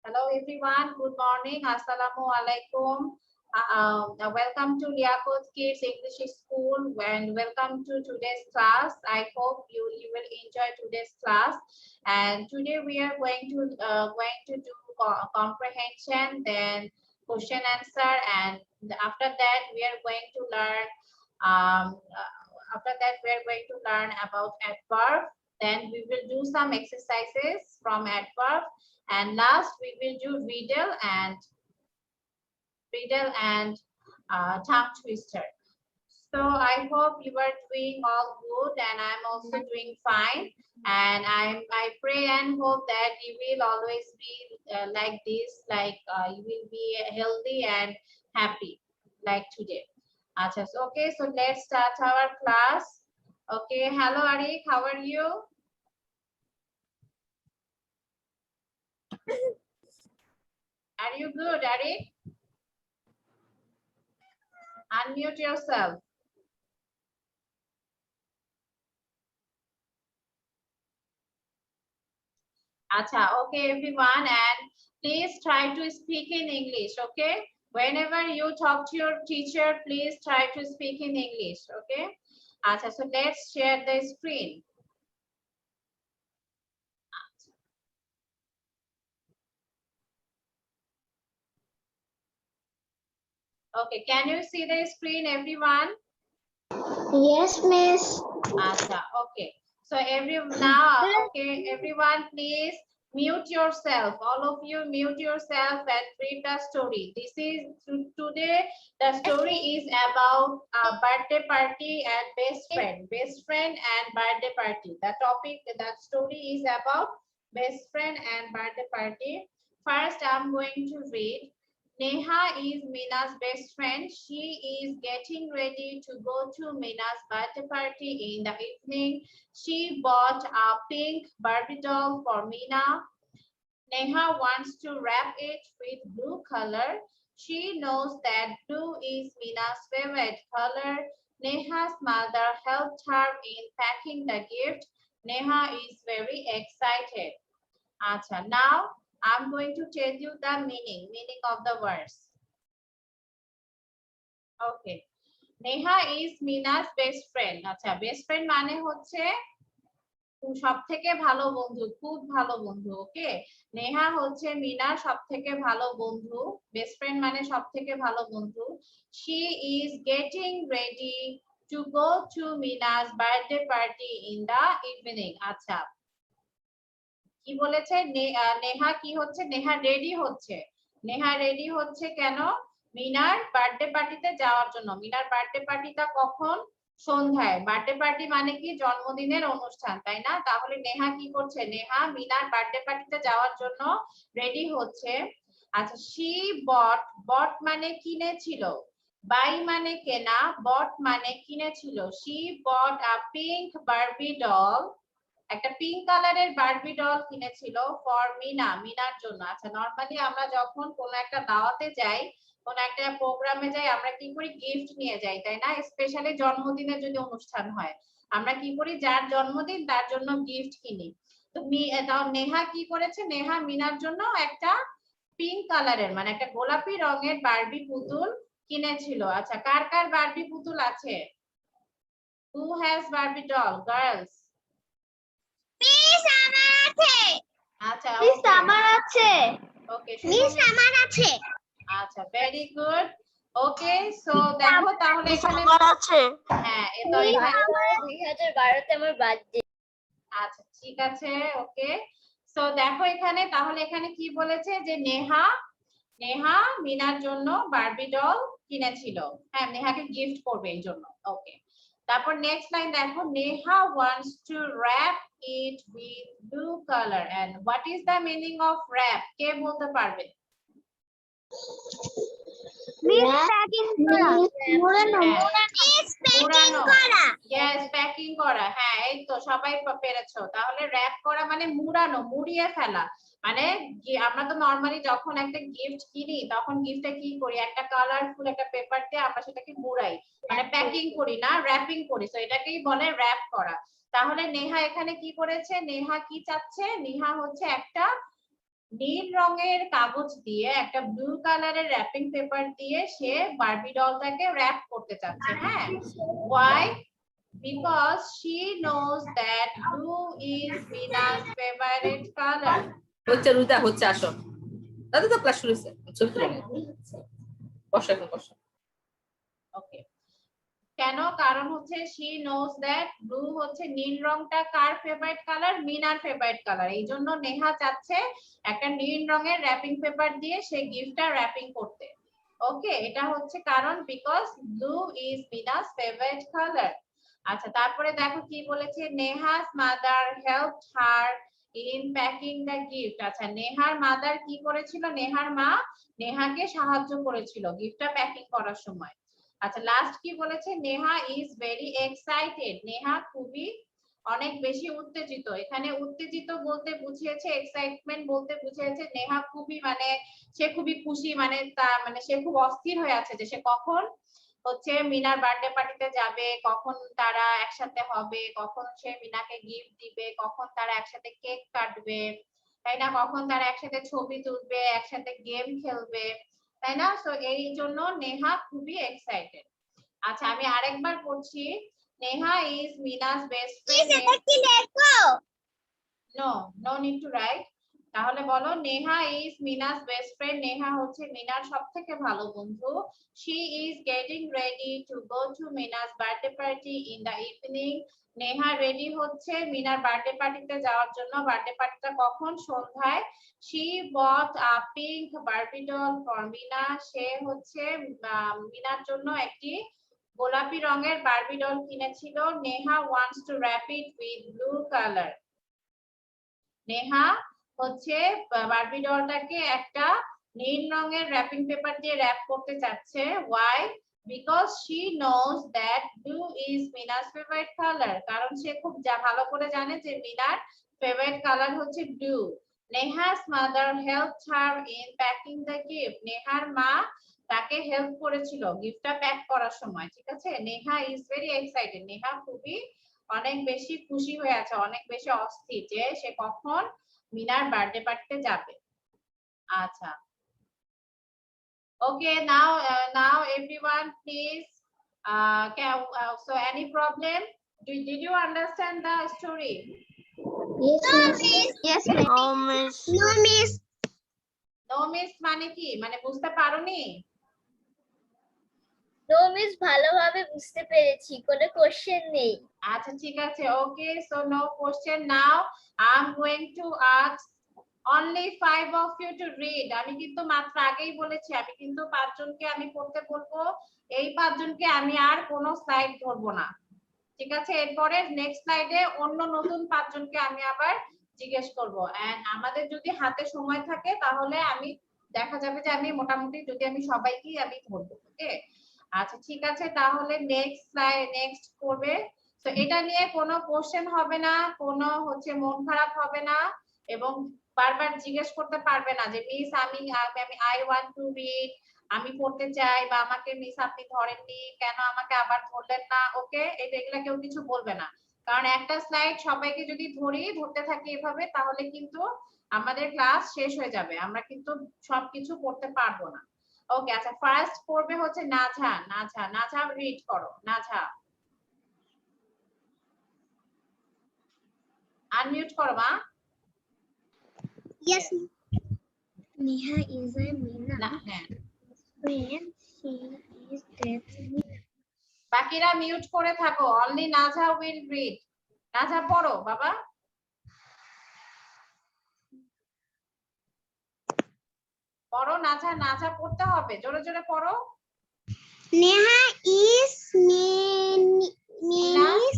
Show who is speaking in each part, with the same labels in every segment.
Speaker 1: Hello everyone, good morning, assalamu alaikum. Welcome to Liakot Kids English School and welcome to today's class. I hope you will enjoy today's class. And today we are going to do comprehension, then question answer, and after that we are going to learn about adverb. Then we will do some exercises from adverb. And last, we will do riddle and tongue twister. So I hope you are doing all good, and I'm also doing fine. And I pray and hope that you will always be like this, you will be healthy and happy like today. Okay, so let's start our class. Okay, hello Arik, how are you? Are you good, Arik? Unmute yourself. Okay, everyone, and please try to speak in English, okay? Whenever you talk to your teacher, please try to speak in English, okay? So let's share the screen. Okay, can you see the screen, everyone?
Speaker 2: Yes, miss.
Speaker 1: Okay. So everyone, please mute yourself. All of you mute yourself and read the story. This is today. The story is about birthday party and best friend. Best friend and birthday party. The topic, that story is about best friend and birthday party. First, I'm going to read. Neha is Mina's best friend. She is getting ready to go to Mina's birthday party in the evening. She bought a pink Barbie doll for Mina. Neha wants to wrap it with blue color. She knows that blue is Mina's favorite color. Neha's mother helped her in packing the gift. Neha is very excited. Now I'm going to tell you the meaning of the words. Okay. Neha is Mina's best friend. Best friend মানে হচ্ছে সবথেকে ভালো বন্ধু, খুব ভালো বন্ধু। ওকে, নেহা হচ্ছে মিনার সবথেকে ভালো বন্ধু। বেস্ট ফ্রেন্ড মানে সবথেকে ভালো বন্ধু। She is getting ready to go to Mina's birthday party in the evening. কি বলেছে, নেহা কি হচ্ছে, নেহা রেডি হচ্ছে। নেহা রেডি হচ্ছে কেন? মিনার বার্থডে পার্টিতে যাওয়ার জন্য। মিনার বার্থডে পার্টিটা কখন? সন্ধ্যায়। বার্থডে পার্টি মানে কি? জন্মদিনের অনুষ্ঠান, তাই না? তাহলে নেহা কি করছে? নেহা মিনার বার্থডে পার্টিতে যাওয়ার জন্য রেডি হচ্ছে। শি বট মানে কিনেছিল, বাই মানে কেনা, বট মানে কিনেছিল। She bought a pink Barbie doll, একটা পিঙ্ক কালারের বারবি ডল কিনেছিল ফর মিনার জন্য। নরমালি আমরা যখন কোনো একটা দাওয়াতে যাই, কোন একটা প্রোগ্রামে যাই, আমরা কি করি? গিফট নিয়ে যাই, তাই না? স্পেশালি জন্মদিনের যদি অনুষ্ঠান হয়, আমরা কি করি? যার জন্মদিন তার জন্য গিফট কিনি। তো নেহা কি করেছে? নেহা মিনার জন্য একটা পিঙ্ক কালারের মানে একটা গোলাপি রঙের বারবি পুতুল কিনেছিল। কার কার বারবি পুতুল আছে? Who has Barbie doll? Girls?
Speaker 2: Miss আমার আছে।
Speaker 1: মিস
Speaker 2: আমার আছে।
Speaker 1: ওকে,
Speaker 2: মিস আমার আছে।
Speaker 1: Very good. ওকে, সো দেখো তাহলে এখানে
Speaker 2: আছে।
Speaker 1: হ্যাঁ,
Speaker 2: এটা 2012 তে আমার বার্থডে।
Speaker 1: ঠিক আছে। ওকে, সো দেখো এখানে, তাহলে এখানে কি বলেছে যে নেহা মিনার জন্য বারবি ডল কিনেছিল। হ্যাঁ, নেহাকে গিফট করবে এই জন্য। ওকে, তারপর নেক্সট লাইন দেখো, Neha wants to wrap it with blue colour. And what is the meaning of wrap? কে বলতে পারবে? প্যাকিং করা। হ্যাঁ, এই তো সবাই পেরেছো। তাহলে র‍্যাপ করা মানে মুড়ানো, মুড়িয়ে ফেলা। মানে আমরা তো নরমালি যখন একটা গিফট কিনি, তখন গিফটে কি করি? একটা কালারফুল একটা পেপার দিয়ে আমরা সেটাকে মুড়াই, মানে প্যাকিং করি না, র‍্যাপিং করি। তো এটাকেই বলে র‍্যাপ করা। তাহলে নেহা এখানে কি করেছে? নেহা কি চাচ্ছে? নেহা হচ্ছে একটা নীল রঙের কাগজ দিয়ে একটা ব্লু কালারের র্যাপিং পেপার দিয়ে সে বারবি ডলটাকে র্যাপ করতে চাচ্ছে। হ্যাঁ, why? Because she knows that blue is Mina's favorite color.
Speaker 3: হচ্ছে রুদা হচ্ছে আসো দাদা তো ক্লাস শুরু হয়েছে ছবি তুলে নিন বসো এখন বসো
Speaker 1: ওকে, কেন? কারণ হচ্ছে she knows that blue হচ্ছে নীল রংটা কার ফেভারিট কালার? মিনার ফেভারিট কালার। এই জন্য নেহা চাচ্ছে একটা নীল রঙের র্যাপিং পেপার দিয়ে সে গিফটটা র্যাপিং করতে। ওকে, এটা হচ্ছে কারণ because blue is Mina's favourite colour. আচ্ছা, তারপরে দেখো কি বলেছে, Neha's mother helped her in packing the gift. আচ্ছা, নেহার মাদার কি করেছিল? নেহার মা নেহাকে সাহায্য করেছিল গিফটটা প্যাকিং করার সময়। আচ্ছা, লাস্ট কি বলেছে? Neha is very excited. Neha খুবই অনেক বেশি উত্তেজিত। এখানে উত্তেজিত বলতে বুঝিয়েছে, এক্সাইটমেন্ট বলতে বুঝিয়েছে নেহা খুবই মানে সে খুবই খুশি, মানে মানে সে খুব অস্থির হয়ে আছে যে সে কখন হচ্ছে মিনার বার্থডে পার্টিতে যাবে, কখন তারা একসাথে হবে, কখন সে মিনাকে গিফট দিবে, কখন তারা একসাথে কেক কাটবে, তাই না? কখন তারা একসাথে ছবি তুলবে, একসাথে গেম খেলবে, তাই না? সো এই জন্য নেহা খুবই এক্সাইটেড। আচ্ছা, আমি আরেকবার পড়ছি। Neha is Mina's best friend.
Speaker 2: কি লেখো?
Speaker 1: No need to write. তাহলে বলো, Neha is Mina's best friend. Neha হচ্ছে মিনার সবথেকে ভালো বন্ধু। She is getting ready to go to Mina's birthday party in the evening. Neha ready হচ্ছে মিনার বার্থডে পার্টিতে যাওয়ার জন্য। বার্থডে পার্টিটা কখন? সন্ধ্যায়। She bought a pink Barbie doll for Mina. সে হচ্ছে মিনার জন্য একটি গোলাপি রঙের বারবি ডল কিনেছিল। Neha wants to wrap it with blue colour. Neha হচ্ছে বারবি ডলটাকে একটা নীল রঙের র‍্যাপিং পেপার দিয়ে র‍্যাপ করতে চাচ্ছে। Why? Because she knows that blue is Mina's favourite colour. কারণ সে খুব ভালো করে জানে যে মিনার ফেভারিট কালার হচ্ছে blue. Neha's mother helped her in packing the gift. নেহার মা তাকে হেল্প করেছিল গিফটটা প্যাক করার সময়। ঠিক আছে, Neha is very excited. Neha খুবই অনেক বেশি খুশি হয়ে আছে, অনেক বেশি অস্থির যে সে কখন মিনার বার্থডে পার্টিতে যাবে। আচ্ছা, ওকে, now everyone please so any problem? Did you understand the story?
Speaker 2: Yes, no, miss. No, miss.
Speaker 1: No miss মানে কি? মানে বুঝতে পারোনি?
Speaker 2: No, miss, ভালোভাবে বুঝতে পেরেছি, কোনো কোশ্চেন নেই।
Speaker 1: আচ্ছা, ঠিক আছে, ওকে, so no question. Now I'm going to ask only 5 of you to read. আমি কিন্তু মাত্র আগেই বলেছি আমি কিন্তু 5 জনকে আমি পড়তে বলবো। এই 5 জনকে আমি আর কোনো স্লাইড ধরবো না। ঠিক আছে, এরপরে নেক্সট স্লাইডে অন্য নতুন 5 জনকে আমি আবার জিজ্ঞেস করব। এন্ড আমাদের যদি হাতে সময় থাকে তাহলে আমি দেখা যাবে যে আমি মোটামুটি যদি আমি সবাইকেই আমি ধরবো। ওকে, আচ্ছা, ঠিক আছে, তাহলে নেক্সট স্লাইড নেক্সট করবে। তো এটা নিয়ে কোনো কোশ্চেন হবে না, কোনো হচ্ছে মন খারাপ হবে না, এবং বারবার জিজ্ঞেস করতে পারবে না যে মিস আমি আই ওয়ান্ট টু রিড, আমি পড়তে চাই, বা আমাকে মিস আপনি ধরেননি কেন, আমাকে আবার ধরলেন না। ওকে, এগুলা কেউ কিছু বলবে না, কারণ একটা স্লাইড সবাইকে যদি ধরতে থাকি এভাবে তাহলে কিন্তু আমাদের ক্লাস শেষ হয়ে যাবে, আমরা কিন্তু সবকিছু পড়তে পারবো না। ওকে, আচ্ছা, ফার্স্ট পড়বে হচ্ছে নাঝা। নাঝা রিড করো। নাঝা আনমিউট করো মা।
Speaker 2: Yes. Neha is a Mina.
Speaker 1: না, হ্যাঁ,
Speaker 2: When she is that
Speaker 1: বাকিরা মিউট করে থাকো। Only Najha will read. Najha পড়ো বাবা, পড়ো নাঝা। নাঝা পড়তে হবে, জোরে জোরে পড়ো।
Speaker 2: Neha is Mina's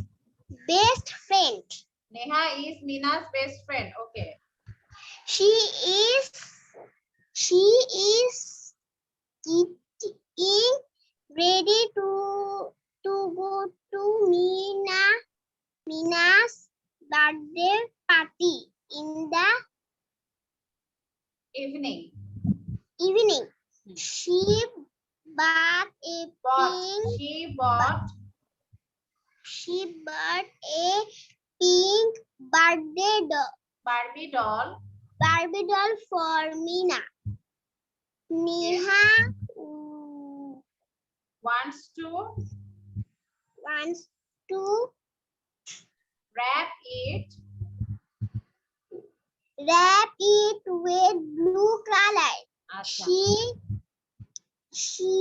Speaker 2: best friend.
Speaker 1: Neha is Mina's best friend. Okay,
Speaker 2: She is getting ready to go to Mina's birthday party in the
Speaker 1: evening.
Speaker 2: evening. She bought a pink birthday doll
Speaker 1: Barbie doll
Speaker 2: Barbie doll for Mina. Neha
Speaker 1: wants to
Speaker 2: wants to
Speaker 1: wrap it
Speaker 2: with blue color.
Speaker 1: আচ্ছা
Speaker 2: She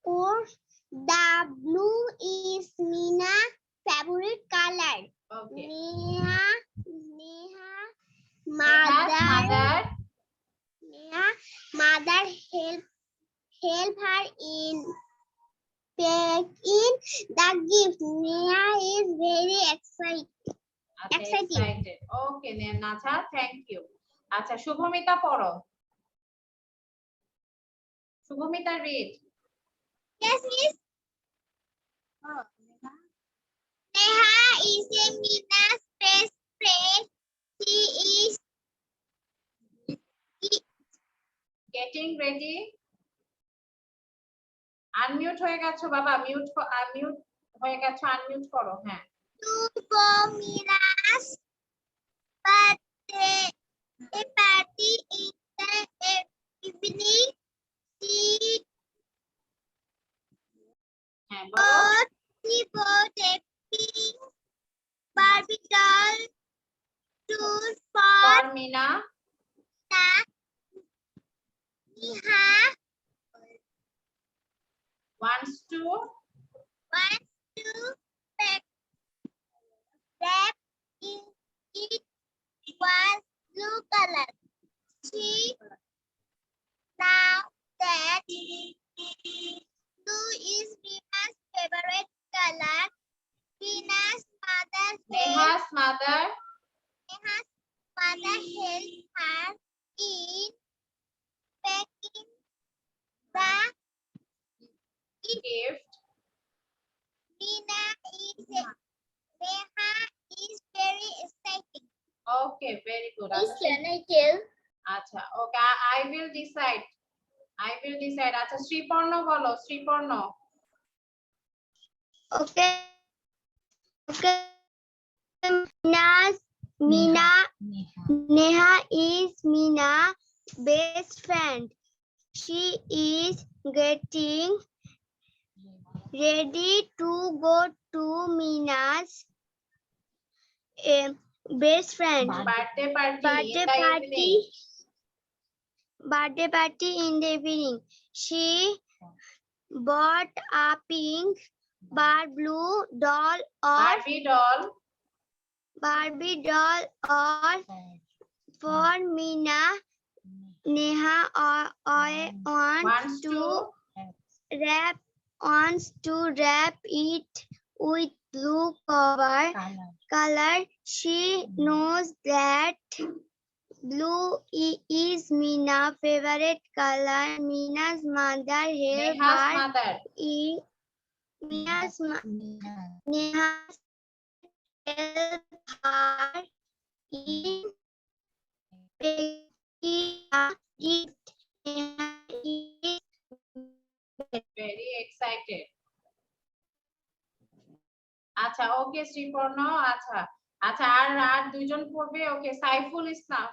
Speaker 2: course the blue is Mina's favorite color.
Speaker 1: Okay
Speaker 2: Neha mother help her in packing the gift. Neha is very excited.
Speaker 1: excited okay নাছা thank you আচ্ছা শুভমিতা পড়ো Shubhamita read
Speaker 2: Yes, miss. Neha is a Mina's best friend. She is
Speaker 1: getting ready unmute হয়ে গেছো বাবা mute হয়ে গেছো unmute করো হ্যাঁ
Speaker 2: to go Mina's birthday a party in the evening.
Speaker 1: হ্যাঁ বলো
Speaker 2: She bought a pink Barbie doll for
Speaker 1: for Mina
Speaker 2: Neha
Speaker 1: wants to
Speaker 2: wrap in it was blue color. She now that blue is Mina's favorite color. Neha's mother
Speaker 1: Neha's mother
Speaker 2: helped her in packing the
Speaker 1: gift
Speaker 2: Neha is very exciting.
Speaker 1: okay very good
Speaker 2: Can I tell?
Speaker 1: আচ্ছা ওকে I will decide আচ্ছা শ্রীপর্ণ বলো Sriparna
Speaker 2: Okay. Neha is Mina's best friend. She is getting ready to go to Mina's best friend
Speaker 1: birthday party
Speaker 2: birthday party in the evening. She bought a pink blue doll Barbie doll or for Mina. Neha wants to wrap it with blue color. She knows that blue is Mina's favorite color. Mina's mother helped
Speaker 1: নেহাস
Speaker 2: her
Speaker 1: mother
Speaker 2: in Neha's help her in packing a gift. Neha is
Speaker 1: very excited আচ্ছা ওকে শ্রীপর্ণ আচ্ছা আচ্ছা আর দুইজন পড়বে ওকে Saiful Islam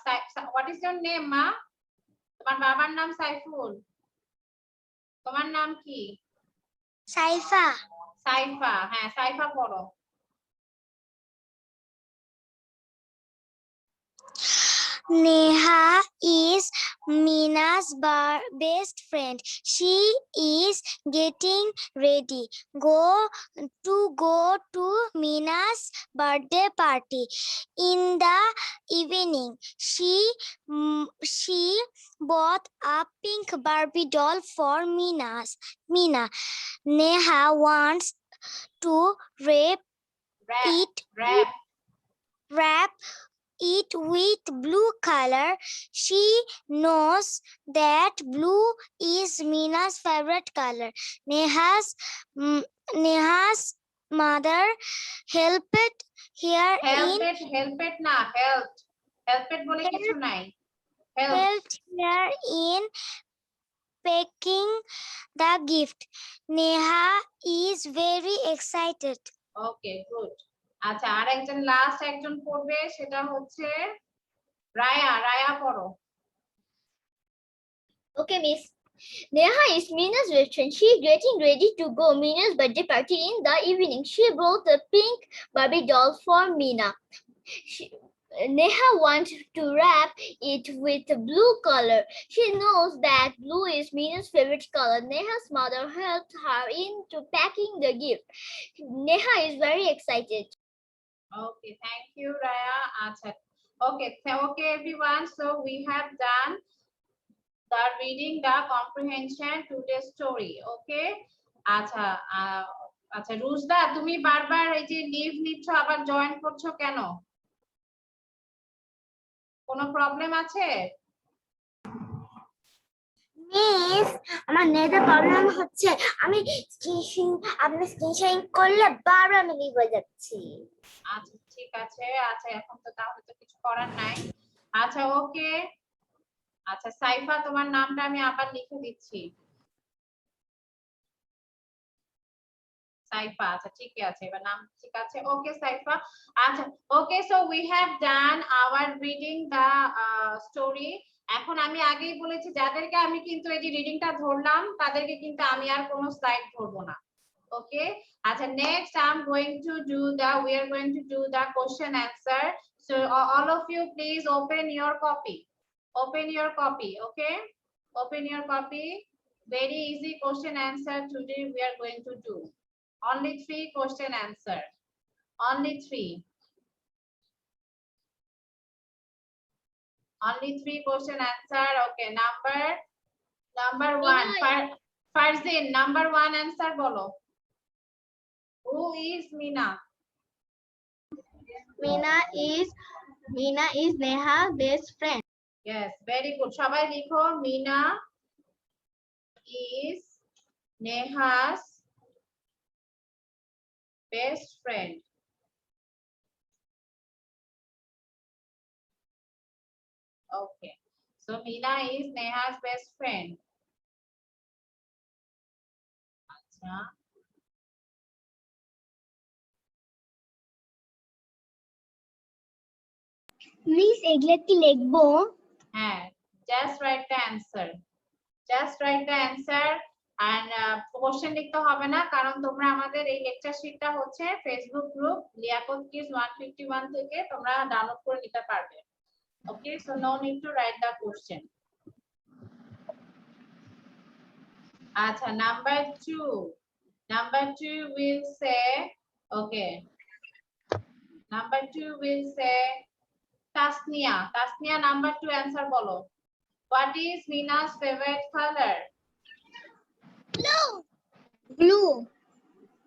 Speaker 1: what is your name মা তোমার বাবার নাম সাইফুল তোমার নাম কি
Speaker 2: Saifa.
Speaker 1: সাইফা হ্যাঁ সাইফা পড়ো
Speaker 2: Neha is Mina's best friend. She is getting ready to go to Mina's birthday party in the evening. She bought a pink Barbie doll for Mina. Neha wants to wrap it with blue color. She knows that blue is Mina's favorite color. Neha's mother helped her
Speaker 1: বলে কিছু নাই
Speaker 2: helped her in packing the gift. Neha is very excited.
Speaker 1: Okay good আচ্ছা আর একজন last একজন পড়বে সেটা হচ্ছে রায়া পড়ো।
Speaker 4: Okay, Miss. Neha is Mina's best friend. She is getting ready to go Mina's birthday party in the evening. She brought a pink Barbie doll for Mina. Neha wants to wrap it with a blue color. She knows that blue is Mina's favorite color. Neha's mother helped her into packing the gift. Neha is very excited.
Speaker 1: Okay, thank you, Raya. আচ্ছা, okay, everyone. So we have done the reading the comprehension today's story. Okay, আচ্ছা আচ্ছা রুজদা, তুমি বারবার এই যে leave নিচ্ছ আবার join করছো কেন? কোনো প্রবলেম আছে?
Speaker 2: মিস, আমার নেটে প্রবলেম হচ্ছে। আমি আপনি স্ক্রিন শেয়ারিং করলে বারবার আমি লিভ হয়ে যাচ্ছি।
Speaker 1: আচ্ছা ঠিক আছে, আচ্ছা এখন তো তাহলে তো কিছু করার নাই। আচ্ছা ওকে, আচ্ছা সাইফা তোমার নামটা আমি আবার লিখে দিচ্ছি। সাইফা, আচ্ছা ঠিক আছে, এবার নাম ঠিক আছে। ওকে সাইফা, আচ্ছা okay. So we have done our reading the story. এখন আমি আগেই বলেছি যাদেরকে আমি কিন্তু এই যে রিডিংটা ধরলাম তাদেরকে কিন্তু আমি আর কোনো স্লাইড ধরবো না। ওকে, আচ্ছা next I am going to do the we are going to do the question answer. So all of you please open your copy, open your copy. Okay, open your copy. Very easy question answer today we are going to do. Only 3 question answer, only 3, only 3 question answer. Okay, number 1, Farzin, number 1 answer bolo. Who is Mina?
Speaker 4: Mina is Neha's best friend.
Speaker 1: Yes, very good. সবাই লিখো Mina is Neha's best friend. Okay, so Mina is Neha's best friend. আচ্ছা
Speaker 2: miss, এগুলা কি লিখবো?
Speaker 1: হ্যাঁ, just write the answer, just write the answer and question লিখতে হবে না, কারণ তোমরা আমাদের এই লেকচার শীটটা হচ্ছে ফেসবুক গ্রুপ লিয়াকত কিডস 151 থেকে তোমরা ডাউনলোড করে নিতে পারবে। Okay, so no need to write the question. আচ্ছা number 2 will say, okay, number 2 will say Tasnia number 2 answer bolo. What is Mina's favorite color?
Speaker 2: Blue.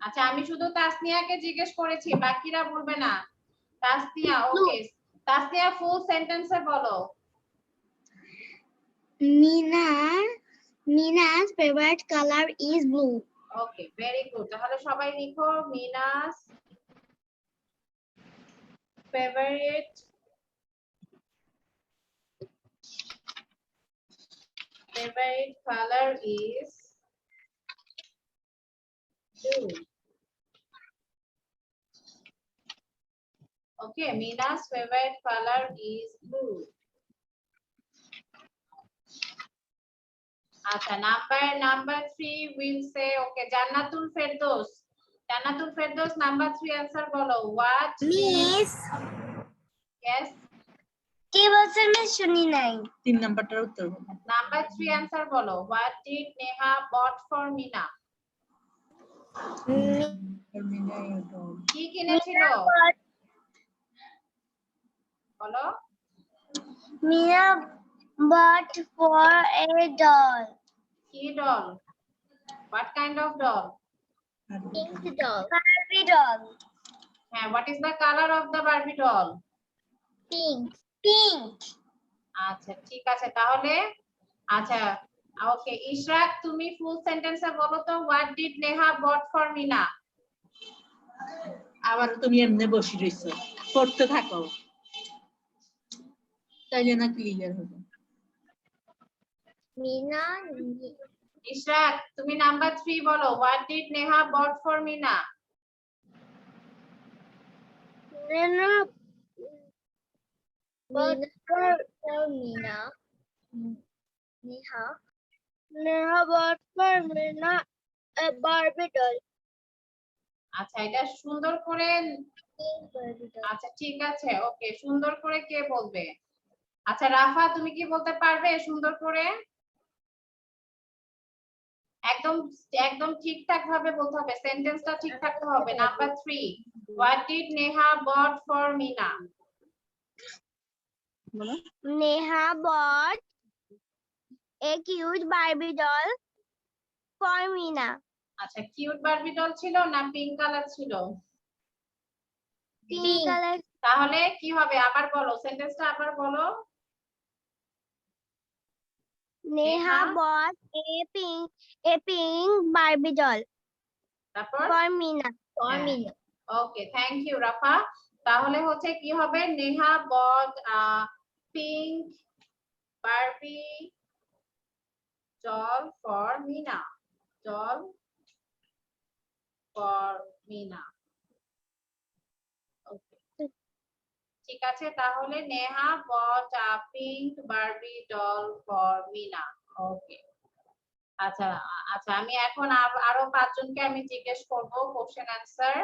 Speaker 1: আচ্ছা আমি শুধু তাসনিয়াকে জিজ্ঞেস করেছি, বাকিরা বলবে না। তাসনিয়া, ওকে, তাসনিয়া ফুল সেন্টেন্সে বলো।
Speaker 2: Mina's favorite color is blue.
Speaker 1: Okay, very good. তাহলে সবাই লিখো Mina's favorite color is blue. Okay, Mina's favorite color is blue. আচ্ছা number 3 will say, okay, Jannatul Firdaus number 3 answer বলো। What
Speaker 2: Miss,
Speaker 1: yes,
Speaker 2: কি বলছেন মিস? শুনি নাই।
Speaker 3: 3 নাম্বারটার উত্তর বলো।
Speaker 1: number 3 answer বলো। What did Neha bought for Mina? কি কিনেছিল বলো।
Speaker 2: Mina bought for a doll.
Speaker 1: কি doll? What kind of doll?
Speaker 4: Pink doll.
Speaker 2: Barbie doll.
Speaker 1: হ্যাঁ, what is the color of the Barbie doll?
Speaker 4: Pink.
Speaker 1: আচ্ছা ঠিক আছে, তাহলে আচ্ছা ওকে ইশরাক তুমি ফুল সেন্টেন্সে বলো তো, what did Neha bought for Mina?
Speaker 3: আবার তুমি এমনি বসে রইছো, পড়তে থাকো, তাইলে না ক্লিয়ার হবে।
Speaker 4: Mina.
Speaker 1: ইশরাক তুমি নাম্বার 3 বলো, what did Neha bought for Mina?
Speaker 4: Mina for Mina. Neha.
Speaker 2: Neha bought for Meena a Barbie doll.
Speaker 1: আচ্ছা এটা সুন্দর করে
Speaker 4: Pink Barbie doll.
Speaker 1: আচ্ছা ঠিক আছে ওকে সুন্দর করে কে বলবে আচ্ছা রাফা তুমি কি বলতে পারবে সুন্দর করে একদম একদম ঠিকঠাক ভাবে বলতে হবে সেন্টেন্সটা ঠিক থাকতে হবে number 3 what did Neha bought for Mina
Speaker 3: বলো
Speaker 2: Neha bought a cute Barbie doll for Meena.
Speaker 1: আচ্ছা কিউট বারবি ডল ছিল না পিঙ্ক কালার ছিল
Speaker 2: Pink
Speaker 4: Pink.
Speaker 2: color.
Speaker 1: তাহলে কি হবে আবার বলো সেন্টেন্সটা আবার বলো
Speaker 2: Neha
Speaker 1: Neha?
Speaker 2: bought a pink Barbie doll
Speaker 1: তারপর
Speaker 2: for Meena.
Speaker 4: For
Speaker 1: Yeah.
Speaker 4: Mina.
Speaker 1: Okay thank you Rafa তাহলে হচ্ছে কি হবে Neha bought pink Barbie doll for Mina doll for Mina okay ঠিক আছে তাহলে Neha bought pink Barbie doll for Mina okay আচ্ছা আচ্ছা আমি এখন আরো 5 জনকে আমি জিজ্ঞেস করব কোশ্চেন আনসার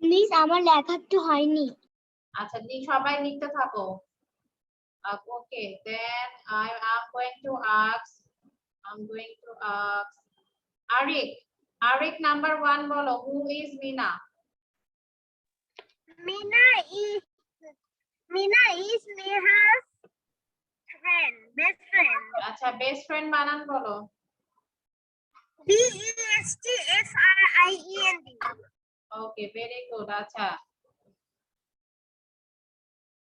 Speaker 2: প্লিজ আমার লেখা একটু হয়নি
Speaker 1: আচ্ছা সবাই লিখতে থাকো okay then I'm going to ask Arik number 1 bolo who is Meena
Speaker 2: Meena is Neha's friend, best friend.
Speaker 1: acha best friend banan bolo
Speaker 2: BESTFRIEND.
Speaker 1: okay very good acha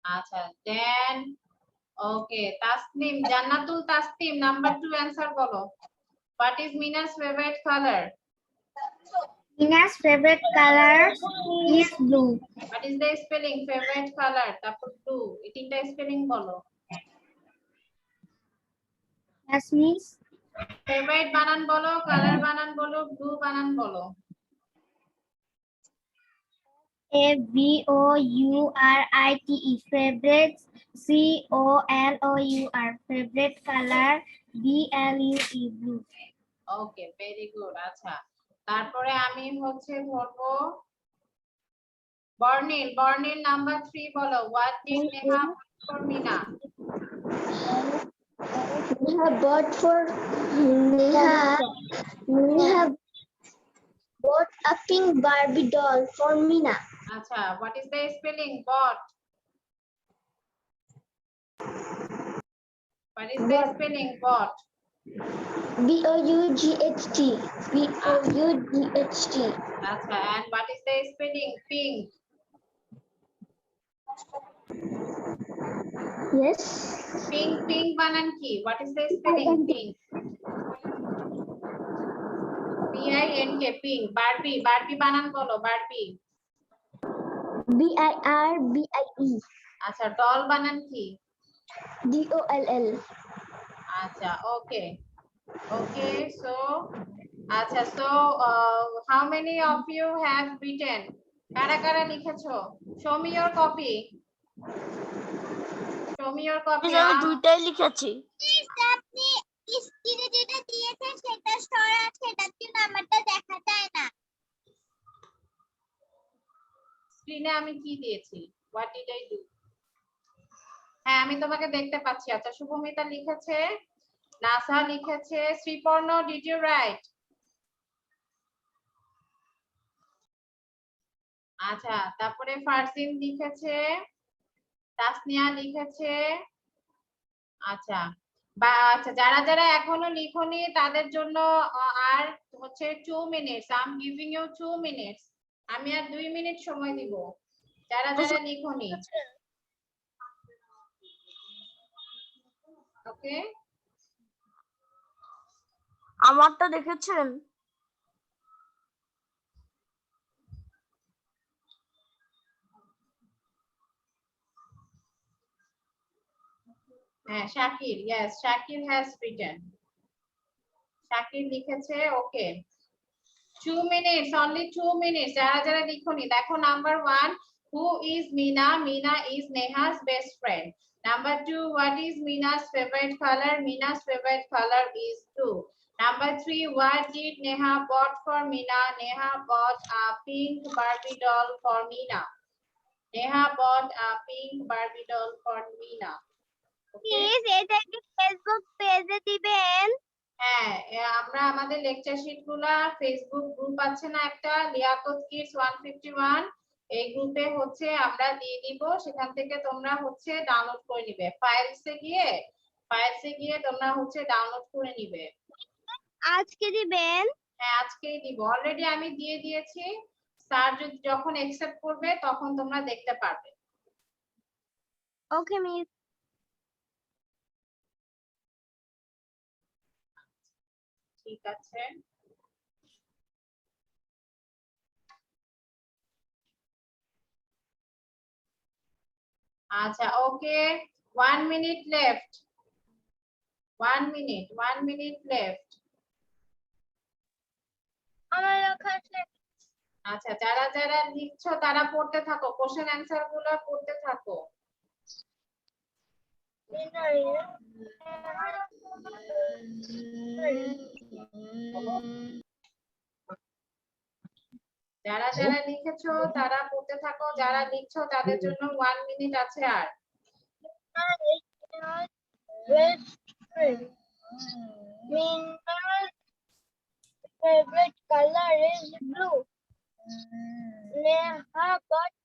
Speaker 1: acha then okay Tasnim Jannatul Tasnim number 2 answer bolo what is Meena's favorite color
Speaker 2: Meena's favorite color is blue.
Speaker 1: what is the spelling favorite color তারপর blue এই তিনটা spelling বলো
Speaker 2: Jasmine's
Speaker 1: favorite বানান বলো color বানান বলো blue বানান বলো
Speaker 2: FAVOURITE favorite COLOUR favorite color BLUE blue.
Speaker 1: Okay very good আচ্ছা তারপরে আমি হচ্ছে ধরবো বর্ণিল নাম্বার 3 বলো what did Neha for Mina
Speaker 4: Neha bought a pink Barbie doll for Mina.
Speaker 1: আচ্ছা what is the spelling bought what is the spelling bought
Speaker 4: BOUGHT. BOUGHT.
Speaker 1: আচ্ছা and what is the spelling pink
Speaker 4: Yes.
Speaker 1: Pink বানান কি what is the spelling pink PINK pink Barbie বানান বলো Barbie
Speaker 4: BIRBIE.
Speaker 1: আচ্ছা doll বানান কি
Speaker 4: DOLL.
Speaker 1: আচ্ছা ওকে so আচ্ছা so how many of you have written কারা লিখেছো show me your copy
Speaker 2: দুইটাই লিখেছি
Speaker 5: আপনি স্ক্রিনে যেটা দিয়েছেন সেটা স্টোর আছে এটার জন্য আমারটা দেখা যায় না
Speaker 1: স্ক্রিনে আমি কি দিয়েছি what did I do হ্যাঁ আমি তোমাকে দেখতে পাচ্ছি আচ্ছা শুভমিতা লিখেছে নাসা লিখেছে শ্রীপর্ণ did you write আচ্ছা তারপরে ফারসিন লিখেছে তাসনিয়া লিখেছে আচ্ছা আচ্ছা যারা এখনো লিখোনি তাদের জন্য আর হচ্ছে 2 minutes I am giving you 2 minutes আমি আর 2 মিনিট সময় দিব যারা লিখোনি ওকে
Speaker 2: আমারটা দেখেছেন
Speaker 1: হ্যাঁ Shakir yes Shakir has written Shakir লিখেছে ওকে 2 মিনিটস only 2 মিনিটস যারা লিখোনি দেখো number 1 Who is Meena? Meena is Neha's best friend. Number 2, what is Meena's favorite color? Meena's favorite color is blue. Number 3, what did Neha bought for Meena? Neha bought a pink Barbie doll for Meena. Neha bought a pink Barbie doll for Meena. Okay?
Speaker 5: Please এটা কি Facebook পেজে দিবেন?
Speaker 1: হ্যাঁ, আমরা আমাদের lecture sheet গুলা Facebook group আছে না একটা, লিয়াকত কিডস 151, এই গ্রুপে হচ্ছে আমরা দিয়ে দিব, সেখান থেকে তোমরা হচ্ছে ডাউনলোড করে নিবে। ফাইলসে গিয়ে তোমরা হচ্ছে ডাউনলোড করে নিবে।
Speaker 5: আজকে দিবেন?
Speaker 1: হ্যাঁ, আজকেই দিব। অলরেডি আমি দিয়ে দিয়েছি। স্যার যখন অ্যাকসেপ্ট করবে তখন তোমরা দেখতে পারবে।
Speaker 5: ওকে মিস।
Speaker 1: ঠিক আছে। আচ্ছা, ওকে, 1 minute left. 1 minute left.
Speaker 5: আমার লেখা শেষ।
Speaker 1: আচ্ছা, যারা যারা লিখছো তারা পড়তে থাকো, কোশ্চেন অ্যানসার গুলো পড়তে থাকো। যারা যারা লিখেছো তারা পড়তে থাকো, যারা লিখছো তাদের জন্য 1 মিনিট আছে আর।
Speaker 5: Mina's favorite color is blue. Neha bought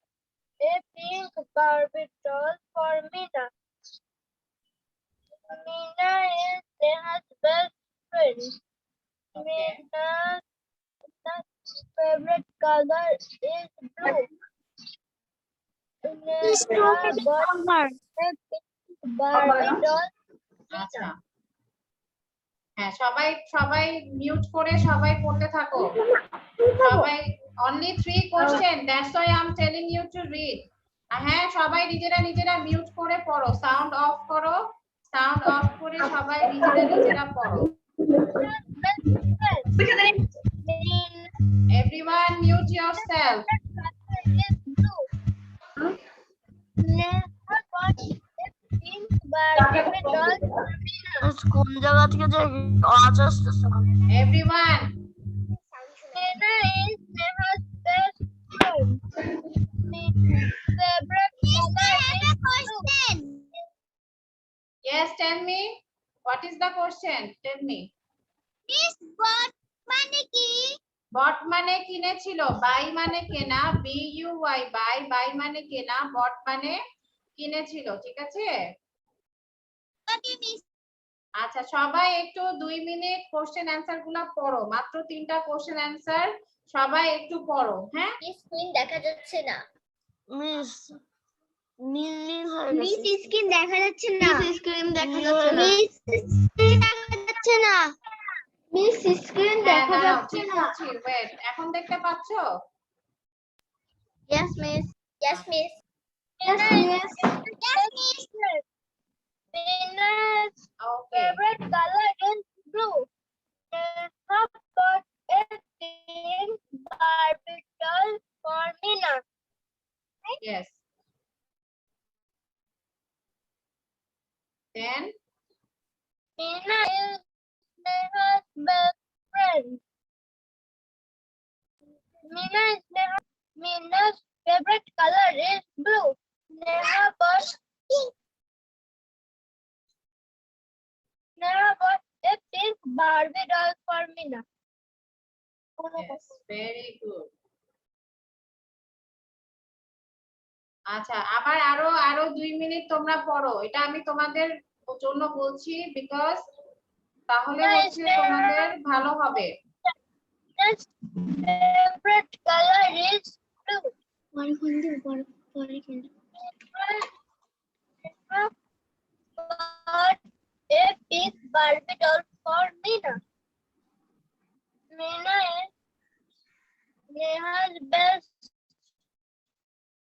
Speaker 5: a pink Barbie doll for Mina. Mina is Neha's best friend. Mina's favorite color is blue. Neha bought a pink Barbie doll.
Speaker 1: আচ্ছা, হ্যাঁ, সবাই সবাই মিউট করে সবাই পড়তে থাকো। সবাই only 3 question, that's why I'm telling you to read. হ্যাঁ, সবাই নিজেরা নিজেরা মিউট করে পড়ো, সাউন্ড অফ করো, সাউন্ড অফ করে সবাই নিজেরা নিজেরা পড়ো। Everyone mute yourself.
Speaker 2: কোন জায়গা থেকে যে আওয়াজ আসতেছে?
Speaker 1: Everyone.
Speaker 5: Nina is Neha's best friend. Favorite color is blue.
Speaker 1: Yes, tell me. What is the question? Tell me.
Speaker 5: Miss bought মানে কি?
Speaker 1: Bought মানে কিনেছিল, buy মানে কেনা, buy, buy মানে কেনা, bought মানে কিনেছিল, ঠিক আছে?
Speaker 5: ওকে মিস।
Speaker 1: আচ্ছা, সবাই একটু 2 মিনিট কোশ্চেন অ্যানসার গুলা পড়ো, মাত্র 3টা কোশ্চেন অ্যানসার, সবাই একটু পড়ো। হ্যাঁ,
Speaker 4: স্ক্রিন দেখা যাচ্ছে না।
Speaker 2: মিস নীল নীল হয়ে
Speaker 5: মিস
Speaker 2: গেছে।
Speaker 5: স্ক্রিন দেখা যাচ্ছে না।
Speaker 2: স্ক্রিন দেখা যাচ্ছে না।
Speaker 5: মিস স্ক্রিন দেখা যাচ্ছে না। মিস স্ক্রিন
Speaker 1: হ্যাঁ,
Speaker 5: দেখা
Speaker 1: দাঁড়াও,
Speaker 5: যাচ্ছে
Speaker 1: ঠিক
Speaker 5: না।
Speaker 1: আছে, ওয়েট, এখন দেখতে পাচ্ছো?
Speaker 4: Yes, miss. Yes, miss.
Speaker 5: Yes, miss. Yes, miss. Mina's
Speaker 1: okay,
Speaker 5: favorite color is blue. Neha bought a pink Barbie doll for Mina.
Speaker 1: yes. Then
Speaker 5: Mina is Neha's best friend. Mina's favorite color is blue. Neha bought a pink Barbie doll for Mina.
Speaker 1: yes, very good. আচ্ছা, আবার আরো 2 minute তোমরা পড়ো, এটা আমি তোমাদের জন্য বলছি, বিকজ তাহলে হচ্ছে তোমাদের ভালো হবে।
Speaker 5: Mina's favorite color is blue. Neha bought a pink Barbie doll for Mina. Mina is Neha's best.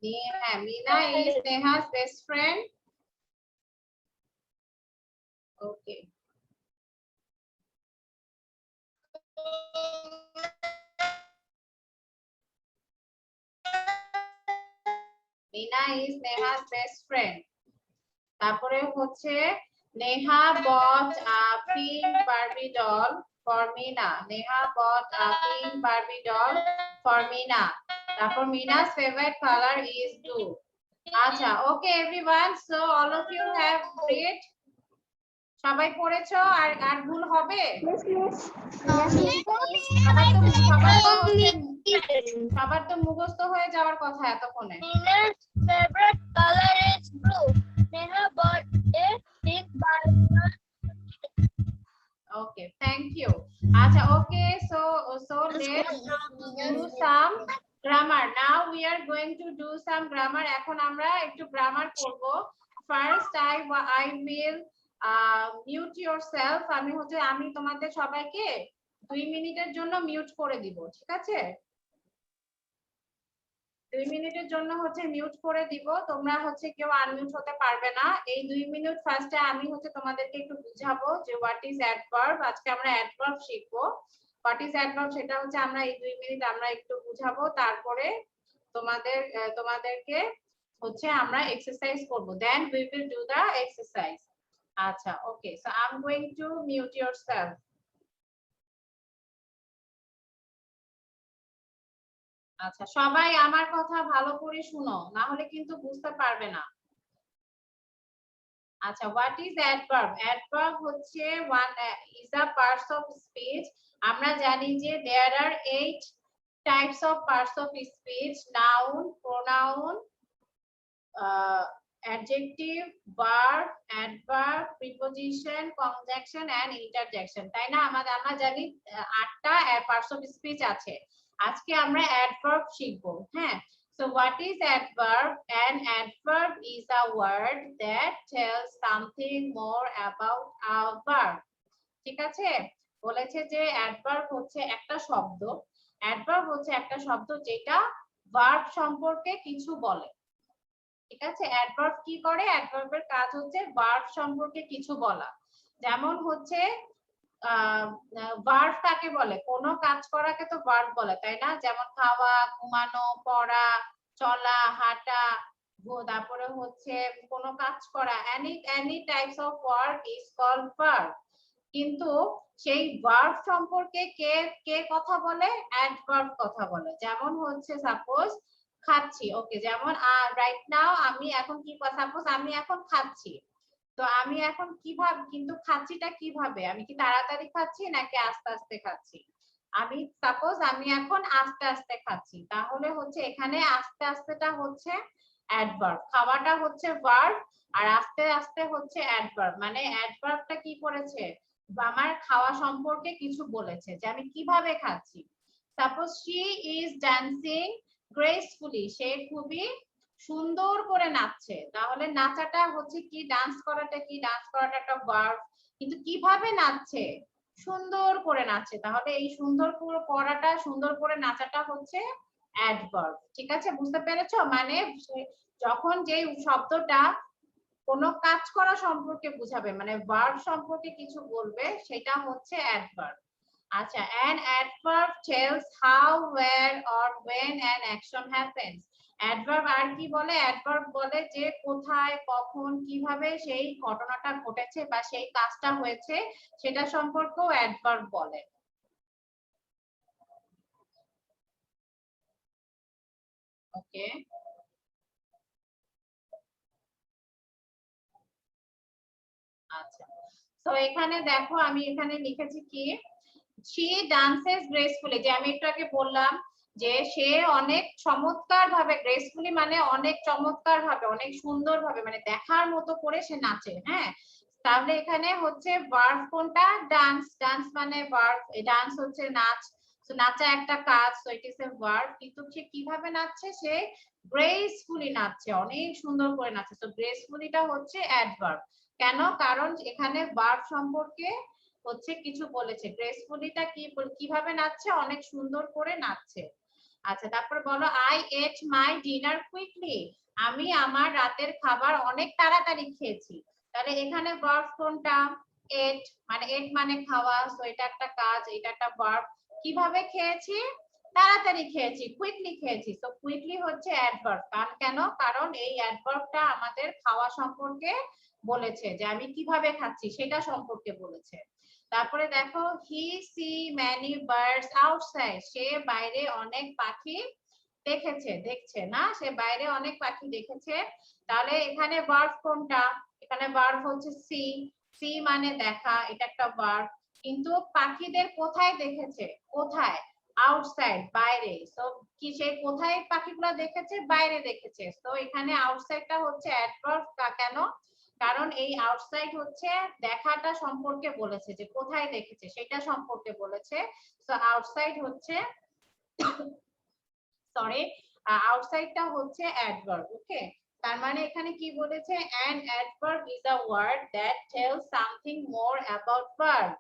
Speaker 1: Meena is Neha's best friend. Okay. Meena is Neha's best friend. তারপরে হচ্ছে Neha bought a pink Barbie doll for Meena. Neha bought a pink Barbie doll for Meena. তারপর Meena's favorite color is blue. আচ্ছা, okay everyone, so all of you have read. সবাই পড়েছো? আর ভুল হবে? সবার তো মুখস্থ হয়ে যাওয়ার কথা এতক্ষণে।
Speaker 5: Nina's favorite color is blue. Neha bought a pink Barbie doll.
Speaker 1: Okay, thank you. Acha, okay, so let's do some grammar. Now we are going to do some grammar. এখন আমরা একটু grammar করব. First I will mute yourself. আমি তোমাদের সবাইকে 2 মিনিটের জন্য mute করে দিব, ঠিক আছে? 2 মিনিটের জন্য মিউট করে দিব। তোমরা কেউ আনমিউট হতে পারবে না। এই 2 মিনিট ফার্স্টে আমি তোমাদেরকে একটু বুঝাবো যে হোয়াট ইজ অ্যাডভার্ব। আজকে আমরা অ্যাডভার্ব শিখবো। হোয়াট ইজ অ্যাডভার্ব সেটা আমরা এই 2 মিনিট আমরা একটু বুঝাবো, তারপরে তোমাদেরকে আমরা এক্সারসাইজ করব। Then we will do the exercise. আচ্ছা, okay, so I am going to mute yourself. আচ্ছা, সবাই আমার কথা ভালো করে শুনো, না হলে কিন্তু বুঝতে পারবে না। আচ্ছা, what is adverb? Adverb is a parts of speech. আমরা জানি যে there are 8 types of parts of speech: noun, pronoun, adjective, verb, adverb, preposition, conjunction and interjection, তাই না? আমরা জানি 8টা parts of speech আছে। আজকে আমরা অ্যাডভার্ব শিখবো। হ্যাঁ, so what is adverb? An adverb is a word that tells something more about a verb. ঠিক আছে? বলেছে যে অ্যাডভার্ব একটা শব্দ। অ্যাডভার্ব একটা শব্দ যেটা ভার্ব সম্পর্কে কিছু বলে। ঠিক আছে? অ্যাডভার্ব কি করে? অ্যাডভার্বের কাজ ভার্ব সম্পর্কে কিছু বলা। যেমন ভার্ব কাকে বলে? কোনো কাজ করাকে তো ভার্ব বলে, তাই না? যেমন খাওয়া, ঘুমানো, পড়া, চলা, হাঁটা, তারপরে কোনো কাজ করা, any types of work is called verb. কিন্তু সেই ভার্ব সম্পর্কে কে কথা বলে? অ্যাডভার্ব কথা বলে। যেমন সাপোজ খাচ্ছি, ওকে, যেমন রাইট নাও আমি এখন সাপোজ আমি এখন খাচ্ছি, তো আমি এখন কিভাবে, কিন্তু খাচ্ছিটা কিভাবে? আমি কি তাড়াতাড়ি খাচ্ছি নাকি আস্তে আস্তে খাচ্ছি? আমি সাপোজ আমি এখন আস্তে আস্তে খাচ্ছি, তাহলে এখানে আস্তে আস্তেটা অ্যাডভার্ব, খাওয়াটা ভার্ব, আর আস্তে আস্তে অ্যাডভার্ব। মানে অ্যাডভার্বটা কি করেছে? আমার খাওয়া সম্পর্কে কিছু বলেছে, যে আমি কিভাবে খাচ্ছি। Suppose she is dancing gracefully, সে খুবই সুন্দর করে নাচছে, তাহলে নাচাটা কি? ডান্স করাটা কি? ডান্স করাটা একটা ভার্ব, কিন্তু কিভাবে নাচছে? সুন্দর করে নাচছে, তাহলে এই সুন্দর করে করাটা, সুন্দর করে নাচাটা অ্যাডভার্ব। ঠিক আছে, বুঝতে পেরেছো? মানে যখন যে শব্দটা কোনো কাজ করা সম্পর্কে বুঝাবে, মানে ভার্ব সম্পর্কে কিছু বলবে, সেটা অ্যাডভার্ব। আচ্ছা, an adverb tells how, where or when an action happens. Adverb আর কি বলে? অ্যাডভার্ব বলে যে কোথায়, কখন, কিভাবে সেই ঘটনাটা ঘটেছে বা সেই কাজটা হয়েছে, সেটা সম্পর্কেও অ্যাডভার্ব বলে। ওকে, আচ্ছা, তো এখানে দেখো আমি এখানে লিখেছি কি, she dances gracefully, যে আমি একটু আগে বললাম যে সে অনেক চমৎকার ভাবে, গ্রেসফুলি মানে অনেক চমৎকার ভাবে, অনেক সুন্দর ভাবে, মানে দেখার মতো করে সে নাচে। হ্যাঁ, তাহলে এখানে ভার্ব কোনটা? ডান্স। ডান্স মানে ভার্ব, ডান্স নাচ, তো নাচা একটা কাজ, তো ইট ইজ এ ভার্ব। কিন্তু সে কিভাবে নাচছে? সে গ্রেসফুলি নাচছে, অনেক সুন্দর করে নাচছে, তো গ্রেসফুলিটা অ্যাডভার্ব। কেন? কারণ এখানে ভার্ব সম্পর্কে কিছু বলেছে। গ্রেসফুলিটা কিভাবে নাচছে? অনেক সুন্দর করে নাচছে। আচ্ছা, তারপর বলো I ate my dinner quickly, আমি আমার রাতের খাবার অনেক তাড়াতাড়ি খেয়েছি। তাহলে এখানে ভার্ব কোনটা? ate, মানে ate মানে খাওয়া, সো এটা একটা কাজ, এটা একটা ভার্ব। কিভাবে খেয়েছি? তাড়াতাড়ি খেয়েছি, কুইকলি খেয়েছি। তো কুইকলি হচ্ছে অ্যাডভার্ব। কেন? কারণ এই অ্যাডভার্বটা আমাদের খাওয়া সম্পর্কে বলেছে, যে আমি কিভাবে খাচ্ছি সেটা সম্পর্কে বলেছে। তারপরে দেখো he see many birds outside, সে বাইরে অনেক পাখি দেখেছে, দেখছে না, সে বাইরে অনেক পাখি দেখেছে। তাহলে এখানে ভার্ব কোনটা? এখানে ভার্ব হচ্ছে সি। সি মানে দেখা, এটা একটা ভার্ব। কিন্তু পাখিদের কোথায় দেখেছে? কোথায়? আউটসাইড, বাইরে। সো কি সে কোথায় পাখিগুলো দেখেছে? বাইরে দেখেছে। তো এখানে আউটসাইডটা হচ্ছে অ্যাডভার্ব। কেন? কারণ এই আউটসাইড হচ্ছে দেখাটা সম্পর্কে বলেছে, যে কোথায় দেখেছে সেটা সম্পর্কে বলেছে। সো আউটসাইড হচ্ছে সরি আউটসাইডটা হচ্ছে অ্যাডভার্ব। ওকে, তার মানে এখানে কি বলেছে? an adverb is a word that tells something more about verb.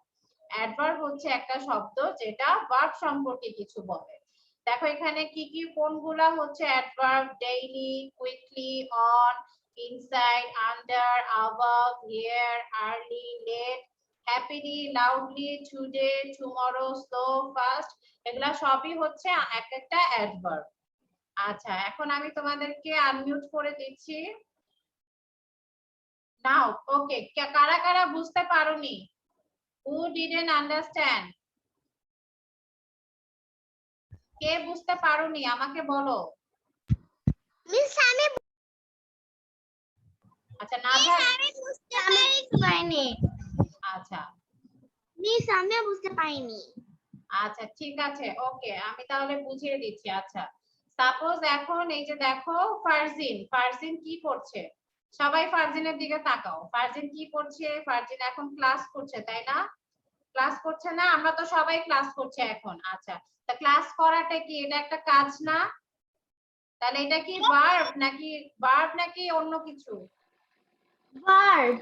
Speaker 1: Adverb হচ্ছে একটা শব্দ যেটা ভার্ব সম্পর্কে কিছু বলে। দেখো এখানে কি কি কোনগুলা হচ্ছে adverb? Daily, quickly, on, inside, under, above, here, early, late, happily, loudly, today, tomorrow, slow, fast, এগুলা সবই হচ্ছে এক একটা অ্যাডভার্ব। আচ্ছা, এখন আমি তোমাদেরকে আনমিউট করে দিচ্ছি। নাও ওকে, কারা কারা বুঝতে পারোনি? Who didn't understand? কে বুঝতে পারোনি আমাকে বলো।
Speaker 2: মিস আমি
Speaker 1: আচ্ছা নাজা,
Speaker 2: বুঝতে পারিনি।
Speaker 1: আচ্ছা
Speaker 2: মিস আমিও বুঝতে পারিনি।
Speaker 1: আচ্ছা ঠিক আছে, ওকে আমি তাহলে বুঝিয়ে দিচ্ছি। আচ্ছা সাপোজ এখন এই যে দেখো ফারজিন, ফারজিন কি করছে? সবাই ফারজিনের দিকে তাকাও। ফারজিন কি করছে? ফারজিন এখন ক্লাস করছে, তাই না? ক্লাস করছে না? আমরা তো সবাই ক্লাস করছে এখন। আচ্ছা, তা ক্লাস করাটা কি এটা একটা কাজ না? তাহলে এটা কি ভার্ব নাকি অন্য কিছু?
Speaker 2: ভার্ব।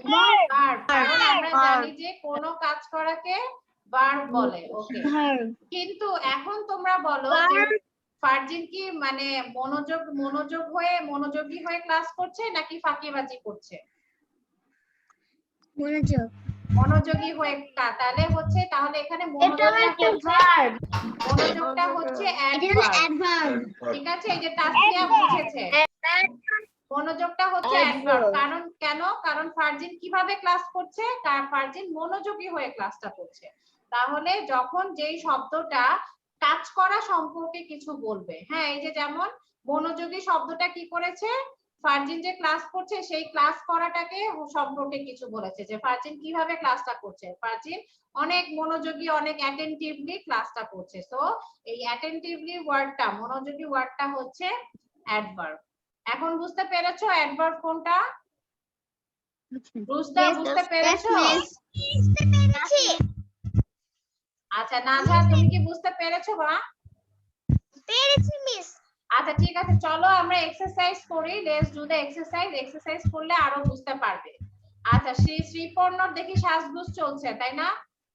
Speaker 1: ভার্ব, কারণ আমরা জানি যে কোন কাজ করাকে ভার্ব বলে। ওকে, কিন্তু এখন তোমরা বলো যে ফারজিন কি মানে মনোযোগী হয়ে ক্লাস করছে নাকি ফাঁকিবাজি করছে?
Speaker 2: মনোযোগ।
Speaker 1: মনোযোগী হয়ে। তাহলে হচ্ছে, তাহলে এখানে মনোযোগটা হচ্ছে অ্যাডভার্ব। ঠিক আছে, এই যে তাসফিয়া বুঝেছে। মনোযোগটা হচ্ছে অ্যাডভার্ব। কারণ কেন? কারণ ফারজিন কিভাবে ক্লাস করছে? ফারজিন মনোযোগী হয়ে ক্লাসটা করছে। তাহলে যখন যেই শব্দটা কাজ করা সম্পর্কে কিছু বলবে, হ্যাঁ এই যে যেমন মনোযোগী শব্দটা কি করেছে? ফারজিন যে ক্লাস করছে সেই ক্লাস করাটাকে সম্পর্কে কিছু বলেছে, যে ফারজিন কিভাবে ক্লাসটা করছে। ফারজিন অনেক মনোযোগী, অনেক অ্যাটেনটিভলি ক্লাসটা করছে। সো এই অ্যাটেনটিভলি ওয়ার্ডটা, মনোযোগী ওয়ার্ডটা হচ্ছে অ্যাডভার্ব। এখন বুঝতে পেরেছো অ্যাডভার্ব কোনটা? রুস্তা বুঝতে পেরেছো? আচ্ছা নাজা তুমি কি বুঝতে পেরেছো মা?
Speaker 2: পেরেছি মিস।
Speaker 1: আচ্ছা ঠিক আছে, চলো আমরা এক্সারসাইজ করি। Let's do the exercise. Exercise করলে আরো বুঝতে পারবে। আচ্ছা শ্রীপর্ণর দেখি সাজগোজ চলছে, তাই না?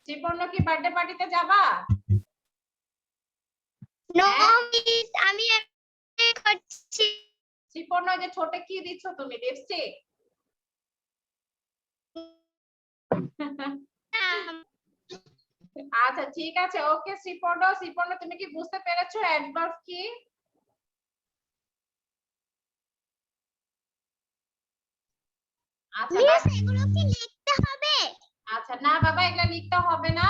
Speaker 1: শ্রীপর্ণ কি বার্থডে পার্টিতে যাবা?
Speaker 2: নো মিস, আমি করছি।
Speaker 1: শ্রীপর্ণ যে ছোট কি দিচ্ছ তুমি? লিপস্টিক? আচ্ছা ঠিক আছে, ওকে শ্রীপর্ণ তুমি কি বুঝতে পেরেছো অ্যাডভার্ব কি? আচ্ছা
Speaker 2: এগুলো কি লিখতে হবে?
Speaker 1: আচ্ছা না বাবা, এগুলা লিখতে হবে না,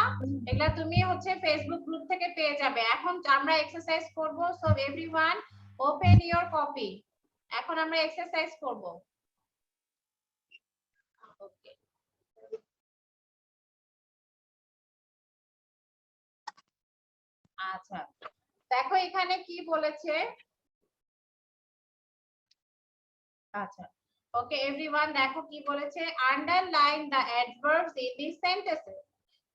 Speaker 1: এগুলা তুমি হচ্ছে ফেসবুক গ্রুপ থেকে পেয়ে যাবে। এখন আমরা এক্সারসাইজ করব। So everyone open your copy. এখন আমরা এক্সারসাইজ করব। ওকে, আচ্ছা দেখো এখানে কি বলেছে। আচ্ছা ওকে এভরিওয়ান, দেখো কি বলেছে। Underline the adverbs in this sentences.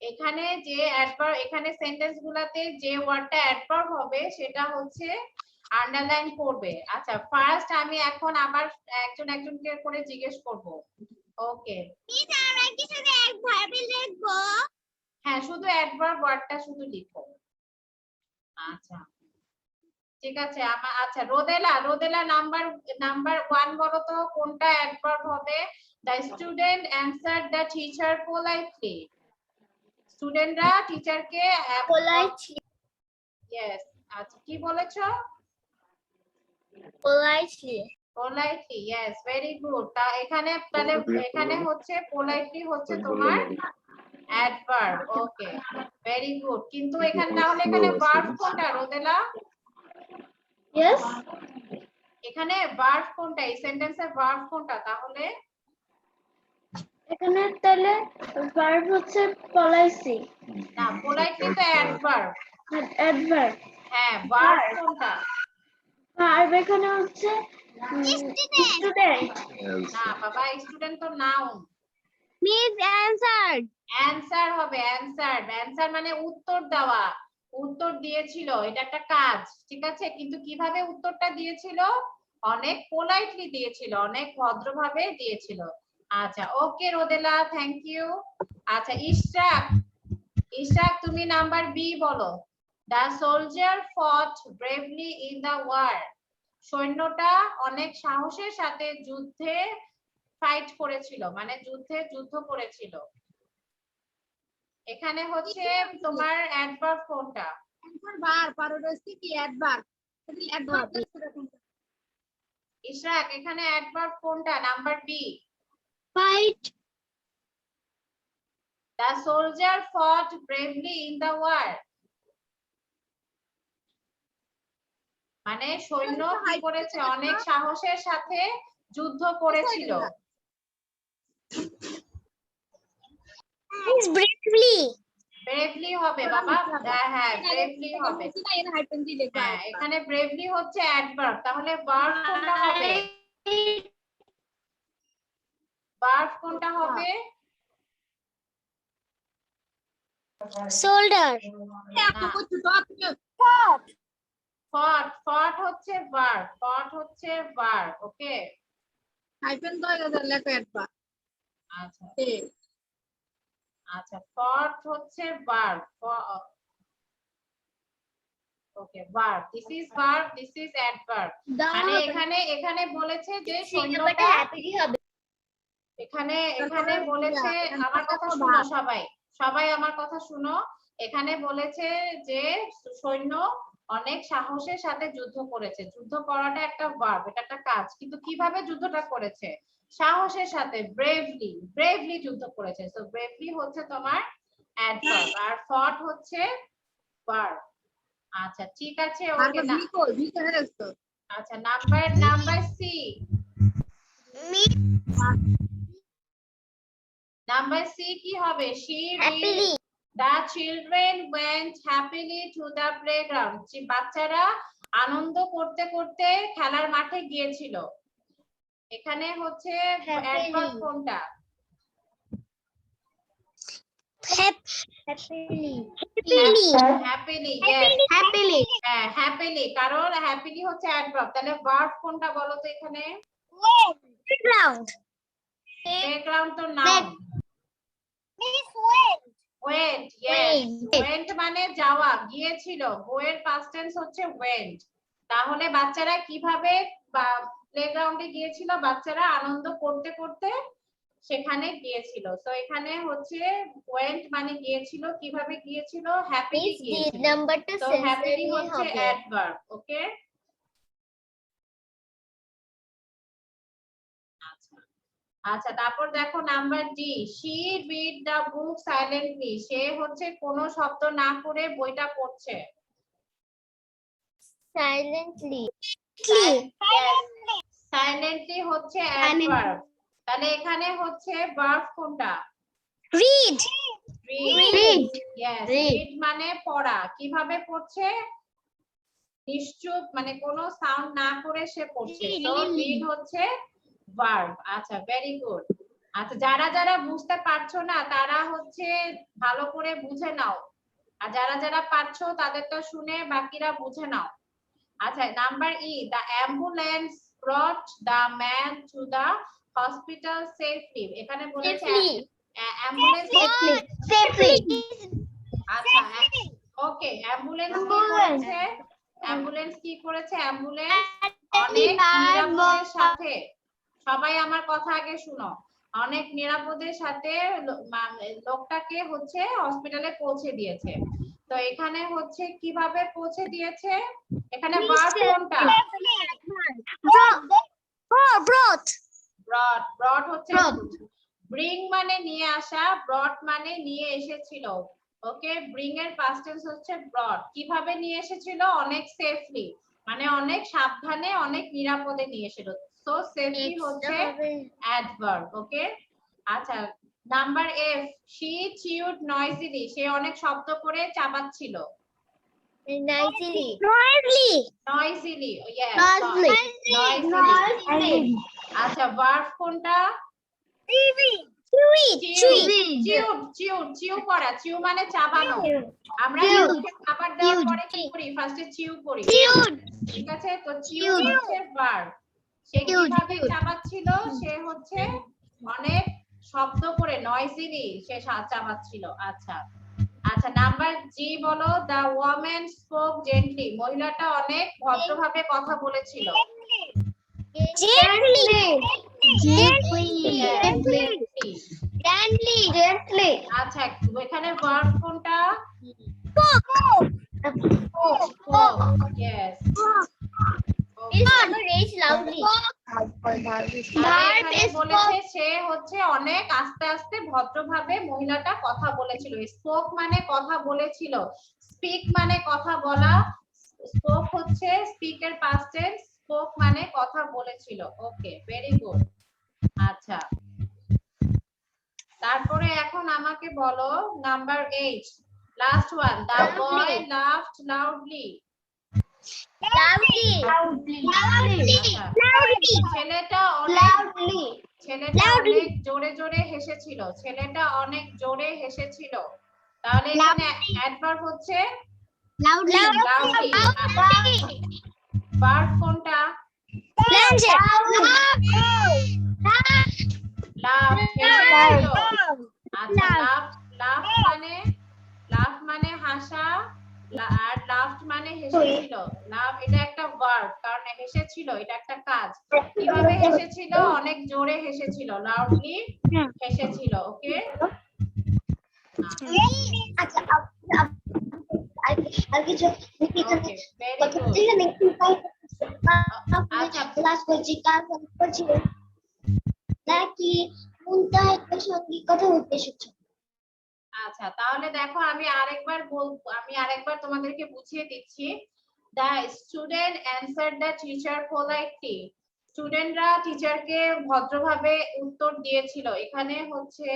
Speaker 1: এখানে যে অ্যাডভার্ব, এখানে সেন্টেন্স গুলাতে যে ওয়ার্ডটা অ্যাডভার্ব হবে সেটা হচ্ছে আন্ডারলাইন করবে। আচ্ছা ফার্স্ট আমি এখন আবার একজনকে করে জিজ্ঞেস করব। ওকে
Speaker 2: মিস আমরা কি শুধু এক ভার্বে লিখবো?
Speaker 1: হ্যাঁ শুধু অ্যাডভার্ব ওয়ার্ডটা শুধু লিখো। আচ্ছা ঠিক আছে। আচ্ছা রোদেলা নাম্বার 1 বলো তো কোনটা অ্যাডভার্ব হবে? The student অ্যানসার্ড the teacher politely. স্টুডেন্টরা টিচারকে
Speaker 4: Politely.
Speaker 1: ইয়েস আচ্ছা কি বলেছো?
Speaker 4: Politely.
Speaker 1: Politely, yes, very good. তা এখানে তাহলে এখানে হচ্ছে পোলাইটলি হচ্ছে তোমার অ্যাডভার্ব। ওকে, ভেরি গুড। কিন্তু এখানে তাহলে এখানে ভার্ব কোনটা রোদেলা?
Speaker 4: Yes.
Speaker 1: এখানে ভার্ব কোনটা? এই সেন্টেন্সের ভার্ব কোনটা তাহলে?
Speaker 5: এখানে তাহলে ভার্ব হচ্ছে politely,
Speaker 1: না, পোলাইটলি তো অ্যাডভার্ব।
Speaker 5: অ্যাডভার্ব।
Speaker 1: হ্যাঁ, ভার্ব কোনটা?
Speaker 5: ভার্ব এখানে হচ্ছে স্টুডেন্ট।
Speaker 1: না বাবা, স্টুডেন্ট তো নাউন।
Speaker 5: মিস অ্যানসার্ড।
Speaker 1: অ্যানসার হবে, অ্যানসার। অ্যানসার মানে উত্তর দেওয়া, উত্তর দিয়েছিল, এটা একটা কাজ, ঠিক আছে? কিন্তু কিভাবে উত্তরটা দিয়েছিল? অনেক পোলাইটলি দিয়েছিল, অনেক ভদ্রভাবে দিয়েছিল। আচ্ছা, ওকে রোদেলা, থ্যাংক ইউ। আচ্ছা ইশরাক, ইশরাক তুমি নাম্বার বি বলো। দ্য সোলজার ফট ব্রেভলি ইন দ্য ওয়ার। সৈন্যটা অনেক সাহসের সাথে যুদ্ধে ফাইট করেছিল, মানে যুদ্ধ করেছিল। এখানে হচ্ছে তোমার অ্যাডভার্ব কোনটা?
Speaker 5: ভার্ব আর ওটা হচ্ছে কি অ্যাডভার্ব।
Speaker 1: ইশরাক এখানে অ্যাডভার্ব কোনটা? Number B.
Speaker 5: Fight.
Speaker 1: The soldier fought bravely in the war. মানে সৈন্য কি করেছে? অনেক সাহসের সাথে যুদ্ধ করেছিল।
Speaker 2: It's bravely.
Speaker 1: ব্রেভলি হবে বাবা। হ্যাঁ, ব্রেভলি হবে। হ্যাঁ, এখানে ব্রেভলি হচ্ছে অ্যাডভার্ব। তাহলে ভার্ব কোনটা হবে? ভার্ব কোনটা হবে?
Speaker 2: Soldier.
Speaker 1: ফট, ফট হচ্ছে ভার্ব, ফট হচ্ছে ভার্ব। ওকে, আচ্ছা আচ্ছা, ফট হচ্ছে verb. Okay, verb, this is verb, this is adverb. মানে এখানে বলেছে যে সৈন্যটা, এখানে বলেছে, আমার কথা শুনো সবাই, সবাই আমার কথা শুনো। এখানে বলেছে যে সৈন্য অনেক সাহসের সাথে যুদ্ধ করেছে। যুদ্ধ করাটা একটা ভার্ব, এটা একটা কাজ, কিন্তু কিভাবে যুদ্ধটা করেছে? সাহসের সাথে, ব্রেভলি, ব্রেভলি যুদ্ধ করেছে। সো ব্রেভলি হচ্ছে তোমার অ্যাডভার্ব, আর ফট হচ্ছে ভার্ব। আচ্ছা ঠিক আছে, ওকে না। আচ্ছা, নাম্বার সি। নাম্বার সি কি হবে? She
Speaker 2: Happily.
Speaker 1: The children went happily to the playground. যে বাচ্চারা আনন্দ করতে করতে খেলার মাঠে গিয়েছিল। এখানে হচ্ছে অ্যাডভার্ব কোনটা?
Speaker 2: Happily.
Speaker 1: Happily, yes,
Speaker 2: Happily.
Speaker 1: হ্যাঁ হ্যাপিলি, কারণ হ্যাপিলি হচ্ছে অ্যাডভার্ব। তাহলে ভার্ব কোনটা বলো তো এখানে?
Speaker 2: Playground.
Speaker 1: প্লেগ্রাউন্ড তো নাউন। went, yes, went মানে যাওয়া, গিয়েছিল। go এর past tense হচ্ছে went। তাহলে বাচ্চারা কিভাবে প্লেগ্রাউন্ডে গিয়েছিল? বাচ্চারা আনন্দ করতে করতে সেখানে গিয়েছিল। তো এখানে হচ্ছে went মানে গিয়েছিল, কিভাবে গিয়েছিল? হ্যাপিলি গিয়েছিল। তো হ্যাপিলি হচ্ছে অ্যাডভার্ব। ওকে, আচ্ছা তারপর দেখো number D. she read the book silently. সে হচ্ছে কোনো শব্দ না করে বইটা পড়ছে।
Speaker 4: Silently.
Speaker 1: সাইলেন্টলি হচ্ছে অ্যাডভার্ব। তাহলে এখানে হচ্ছে ভার্ব কোনটা?
Speaker 2: Read.
Speaker 1: read, yes, read মানে পড়া। কিভাবে পড়ছে? নিশ্চুপ, মানে কোনো সাউন্ড না করে সে পড়ছে। তো read হচ্ছে ভার্ব। আচ্ছা, ভেরি গুড। আচ্ছা, যারা যারা বুঝতে পারছো না তারা হচ্ছে ভালো করে বুঝে নাও, আর যারা যারা পারছো তাদেরটা শুনে বাকিরা বুঝে নাও। আচ্ছা, number E. The ambulance ব্রট the man to the hospital safely. এখানে বলেছে অ্যাম্বুলেন্স
Speaker 2: Safely.
Speaker 1: আচ্ছা, ওকে, অ্যাম্বুলেন্স কি করেছে? অ্যাম্বুলেন্স কি করেছে? অ্যাম্বুলেন্স অনেক নিরাপদের সাথে, সবাই আমার কথা আগে শুনো, অনেক নিরাপদের সাথে লোকটাকে হচ্ছে হসপিটালে পৌঁছে দিয়েছে। তো এখানে হচ্ছে কিভাবে পৌঁছে দিয়েছে, এখানে ভার্ব কোনটা?
Speaker 2: Brought.
Speaker 1: ব্রট হচ্ছে ব্রিং মানে নিয়ে আসা, ব্রট মানে নিয়ে এসেছিল। ওকে, ব্রিং এর পাস্ট টেন্স হচ্ছে ব্রট। কিভাবে নিয়ে এসেছিল? অনেক সেফলি, মানে অনেক সাবধানে, অনেক নিরাপদে নিয়ে এসেছিল। সো সেফলি হচ্ছে অ্যাডভার্ব। ওকে, আচ্ছা number F, she chewed noisily, সে অনেক শব্দ করে চাবাচ্ছিল।
Speaker 4: Noisily.
Speaker 1: Noisily, yes
Speaker 4: Noisily.
Speaker 1: Noisily. আচ্ছা ভার্ব কোনটা? চিউ করা, চিউ মানে চাবানো। আমরা মানুষকে খাবার দেওয়ার পরে কি করি? ফার্স্টে চিউ করি, ঠিক আছে? তো চিউ হচ্ছে ভার্ব। সে কিভাবে চাবাচ্ছিল? সে হচ্ছে অনেক শব্দ করে, নয়েজিলি সে চাবাচ্ছিল। আচ্ছা আচ্ছা নাম্বার জি বলো, দা ওয়ামেন স্পোক জেন্টলি, মহিলাটা অনেক ভদ্রভাবে কথা বলেছিল।
Speaker 4: Gently.
Speaker 1: আচ্ছা এখানে ভার্ব কোনটা? Yes.
Speaker 4: Please raise loudly.
Speaker 1: এখানে বলেছে সে হচ্ছে অনেক আস্তে আস্তে ভদ্রভাবে মহিলাটা কথা বলেছিল। স্পোক মানে কথা বলেছিল, স্পিক মানে কথা বলা, স্পোক হচ্ছে স্পিক এর পাস্ট টেন্স, স্পোক মানে কথা বলেছিল। ওকে, ভেরি গুড। আচ্ছা তারপরে এখন আমাকে বলো নাম্বার 8, লাস্ট ওয়ান, দা বয় লাফড লাউডলি। ছেলেটা অনেক জোরে জোরে হেসেছিল, ছেলেটা অনেক জোরে হেসেছিল। তাহলে এখানে অ্যাডভার্ব হচ্ছে লাউডলি। ভার্ব কোনটা? লাফ, হেসেছিল। আচ্ছা লাফ মানে হাসা, আর লাফড মানে হেসেছিল। লাফ এটা একটা ভার্ব, কারণ হেসেছিল এটা একটা কাজ। কিভাবে হেসেছিল? অনেক জোরে হেসেছিল, লাউডলি হেসেছিল। ওকে,
Speaker 5: নাকি মুনতাহার সঙ্গে কথা বলতে এসেছো?
Speaker 1: আচ্ছা তাহলে দেখো আমি আরেকবার তোমাদেরকে বুঝিয়ে দিচ্ছি। The student answered the teacher politely. স্টুডেন্টরা টিচারকে ভদ্রভাবে উত্তর দিয়েছিল। এখানে হচ্ছে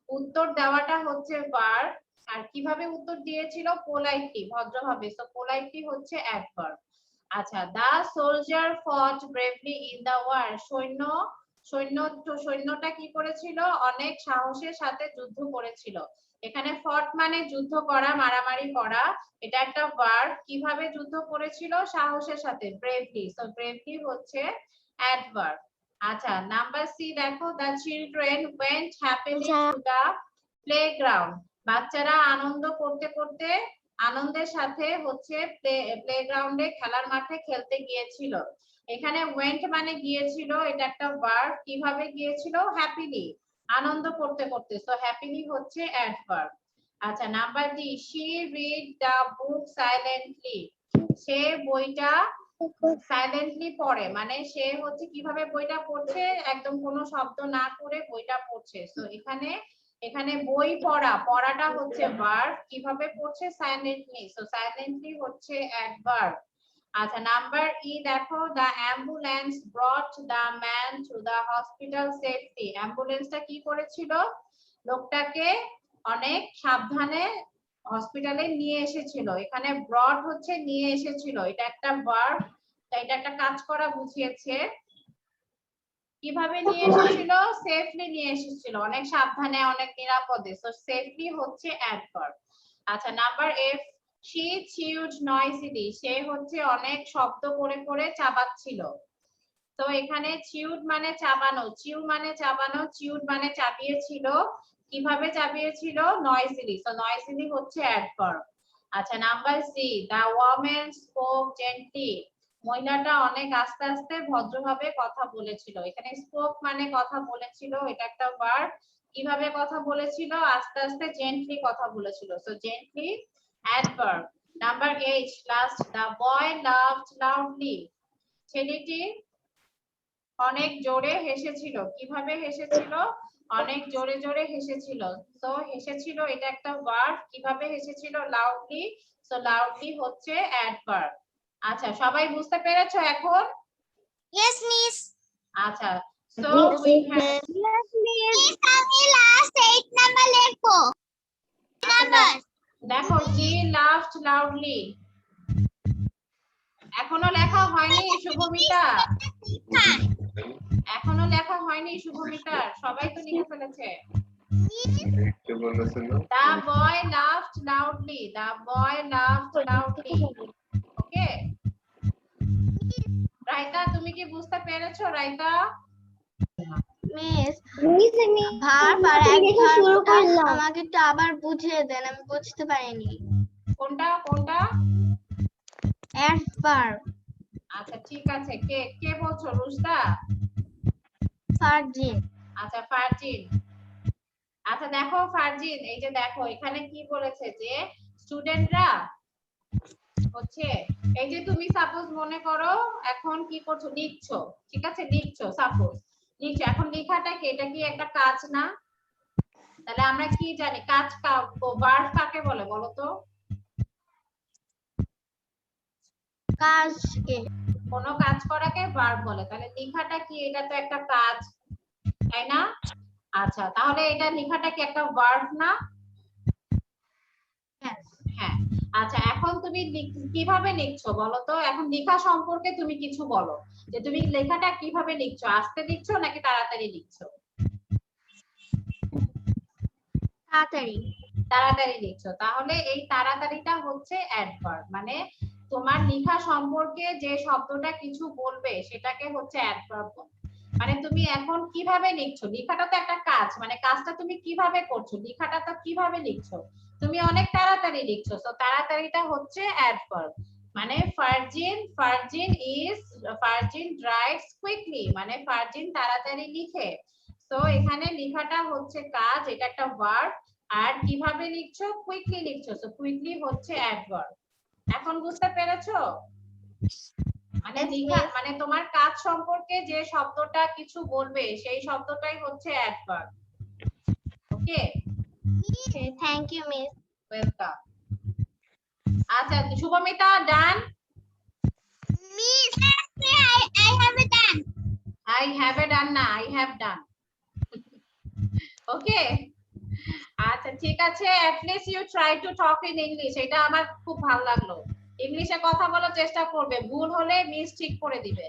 Speaker 1: উত্তর দেওয়াটা হচ্ছে ভার্ব, আর কিভাবে উত্তর দিয়েছিল? পোলাইটলি, ভদ্রভাবে। সো পোলাইটলি হচ্ছে অ্যাডভার্ব। আচ্ছা, the soldier fought bravely in the war. সৈন্যটা কি করেছিল? অনেক সাহসের সাথে যুদ্ধ করেছিল। এখানে ফট মানে যুদ্ধ করা, মারামারি করা, এটা একটা ভার্ব। কিভাবে যুদ্ধ করেছিল? সাহসের সাথে, ব্রেভলি। সো ব্রেভলি হচ্ছে অ্যাডভার্ব। আচ্ছা নাম্বার সি দেখো, the children went happily to the playground. বাচ্চারা আনন্দ করতে করতে, আনন্দের সাথে হচ্ছে প্লেগ্রাউন্ডে, খেলার মাঠে খেলতে গিয়েছিল। এখানে went মানে গিয়েছিল, এটা একটা ভার্ব। কিভাবে গিয়েছিল? হ্যাপিলি, আনন্দ করতে করতে। সো হ্যাপিলি হচ্ছে অ্যাডভার্ব। আচ্ছা number D, she read the book silently. সে বইটা সাইলেন্টলি পড়ে, মানে সে হচ্ছে কিভাবে বইটা পড়ছে? একদম কোনো শব্দ না করে বইটা পড়ছে। সো এখানে বই পড়াটা হচ্ছে ভার্ব। কিভাবে পড়ছে? সাইলেন্টলি। সো সাইলেন্টলি হচ্ছে অ্যাডভার্ব। আচ্ছা নাম্বার ই দেখো, the ambulance brought the man to the hospital safely. অ্যাম্বুলেন্সটা কি করেছিল? লোকটাকে অনেক সাবধানে হসপিটালে নিয়ে এসেছিল। এখানে brought হচ্ছে নিয়ে এসেছিল, এটা একটা ভার্ব, তাই এটা একটা কাজ করা বুঝিয়েছে। কিভাবে নিয়ে এসেছিল? সেফলি নিয়ে এসেছিল, অনেক সাবধানে, অনেক নিরাপদে। সো সেফলি হচ্ছে অ্যাডভার্ব। আচ্ছা number F, she chewed noisily. সে হচ্ছে অনেক শব্দ করে করে চাবাচ্ছিল। তো এখানে chewed মানে চাবানো, chew মানে চাবানো, chewed মানে চাবিয়েছিল। কিভাবে চাবিয়েছিল? noisily. সো noisily হচ্ছে অ্যাডভার্ব। আচ্ছা number C, the woman spoke gently. মহিলাটা অনেক আস্তে আস্তে ভদ্রভাবে কথা বলেছিল। এখানে স্পোক মানে কথা বলেছিল, এটা একটা ভার্ব। কিভাবে কথা বলেছিল? আস্তে আস্তে, জেন্টলি কথা বলেছিল। So gently adverb. Number 8, last, the boy laughed loudly. ছেলেটি অনেক জোরে হেসেছিল। কিভাবে হেসেছিল? অনেক জোরে জোরে হেসেছিল। তো হেসেছিল এটা একটা ভার্ব। কিভাবে হেসেছিল? লাউডলি। সো লাউডলি হচ্ছে অ্যাডভার্ব। আচ্ছা, সবাই বুঝতে পেরেছো এখন?
Speaker 2: Yes, miss.
Speaker 1: আচ্ছা, so we have
Speaker 2: Yes, miss. আমি last 8 number লিখবো।
Speaker 1: দেখো, he laughed loudly। এখনো লেখা হয়নি শুভমিতা? এখনো লেখা হয়নি শুভমিতা? সবাই তো লিখে ফেলেছে। The boy laughed loudly. The boy laughed loudly. Okay? Raita, তুমি কি বুঝতে পেরেছো রাইতা?
Speaker 5: মিস
Speaker 2: মিস
Speaker 5: ভার্ব আর
Speaker 2: লেখা শুরু করলাম।
Speaker 5: আমাকে একটু আবার বুঝিয়ে দেন, আমি বুঝতে পারিনি।
Speaker 1: কোনটা কোনটা?
Speaker 5: অ্যাডভার্ব
Speaker 1: আচ্ছা ঠিক আছে, কে কে বলছো? রুশদা?
Speaker 5: সার্জিন
Speaker 1: আচ্ছা ফারজিন। আচ্ছা দেখো ফারজিন, এই যে দেখো এখানে কি বলেছে যে স্টুডেন্টরা হচ্ছে, এই যে তুমি সাপোজ মনে করো এখন কি করছো, লিখছো, ঠিক আছে, লিখছো, সাপোজ লিখছো। এখন লেখাটা কি, এটা কি একটা কাজ না? তাহলে আমরা কি জানি কাজ ভার্ব কাকে বলে বলো তো?
Speaker 5: কাজকে
Speaker 1: কোনো কাজ করাকে ভার্ব বলে। তাহলে লেখাটা কি, এটা তো একটা কাজ, তাই না? আচ্ছা, তাহলে এটা লেখাটা কি একটা ভার্ব না? হ্যাঁ। আচ্ছা, এখন তুমি কিভাবে লিখছো বলো তো? এখন লেখা সম্পর্কে তুমি কিছু বলো, যে তুমি লেখাটা কিভাবে লিখছো, আস্তে লিখছো নাকি তাড়াতাড়ি লিখছো?
Speaker 5: তাড়াতাড়ি
Speaker 1: তাড়াতাড়ি লিখছো। তাহলে এই তাড়াতাড়িটা হচ্ছে অ্যাডভার্ব, মানে তোমার লেখা সম্পর্কে যে শব্দটা কিছু বলবে সেটাকে হচ্ছে অ্যাডভার্ব। মানে তুমি এখন কিভাবে লিখছো, লেখাটা তো একটা কাজ, মানে কাজটা তুমি কিভাবে করছো, লেখাটা তো কিভাবে লিখছো, তুমি অনেক তাড়াতাড়ি লিখছো। তো তাড়াতাড়িটা হচ্ছে অ্যাডভার্ব। মানে ফারজিন রাইটস কুইকলি, মানে ফারজিন তাড়াতাড়ি লিখে। তো এখানে লেখাটা হচ্ছে কাজ, এটা একটা ভার্ব। আর কিভাবে লিখছো, কুইকলি লিখছো। সো কুইকলি হচ্ছে অ্যাডভার্ব। এখন বুঝতে পেরেছো? মানে লেখা মানে তোমার কাজ সম্পর্কে যে শব্দটা কিছু বলবে সেই শব্দটাই হচ্ছে adverb. Okay,
Speaker 5: thank you miss.
Speaker 1: Welcome. আচ্ছা Shubhamita, done?
Speaker 2: Miss I have it done.
Speaker 1: I have a done না, I have done. ওকে, আচ্ছা ঠিক আছে, at least you try to talk in English, এটা আমার খুব ভালো লাগলো। ইংলিশে কথা বলার চেষ্টা করবে, ভুল হলে মিস ঠিক করে দিবে,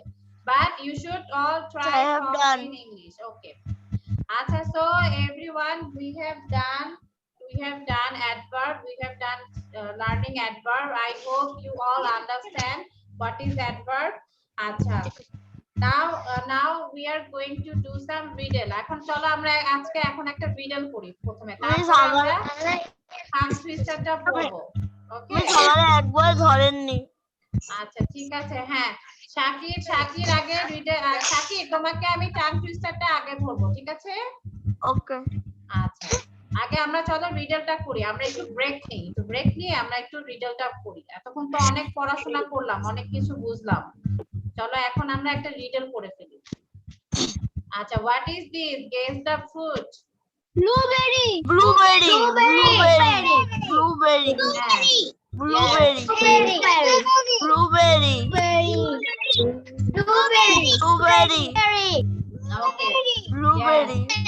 Speaker 1: but you should all try
Speaker 2: I have
Speaker 1: talk
Speaker 2: done.
Speaker 1: in English. Okay, acha, so everyone, we have done adverb, we have done learning adverb. I hope you all understand what is adverb. Acha, now we are going to do some riddle. এখন চলো আমরা আজকে এখন একটা riddle করি প্রথমে, তারপর আমরা tongue twisterটা পড়বো। ওকে,
Speaker 2: একবার ধরেননি।
Speaker 1: আচ্ছা ঠিক আছে। হ্যাঁ শাকির আগে রিডে, শাকির তোমাকে আমি টাং টুইস্টারটা আগে ধরবো, ঠিক আছে?
Speaker 2: ওকে।
Speaker 1: আচ্ছা, আগে আমরা চলো রিডলটা করি, আমরা একটু ব্রেক নিই, একটু ব্রেক নিয়ে আমরা একটু রিডলটা করি। এতক্ষণ তো অনেক পড়াশোনা করলাম, অনেক কিছু বুঝলাম, চলো এখন আমরা একটা রিডল করে ফেলি। আচ্ছা, what is this? Guess the fruit.
Speaker 2: Blueberry.
Speaker 1: Blueberry. Okay.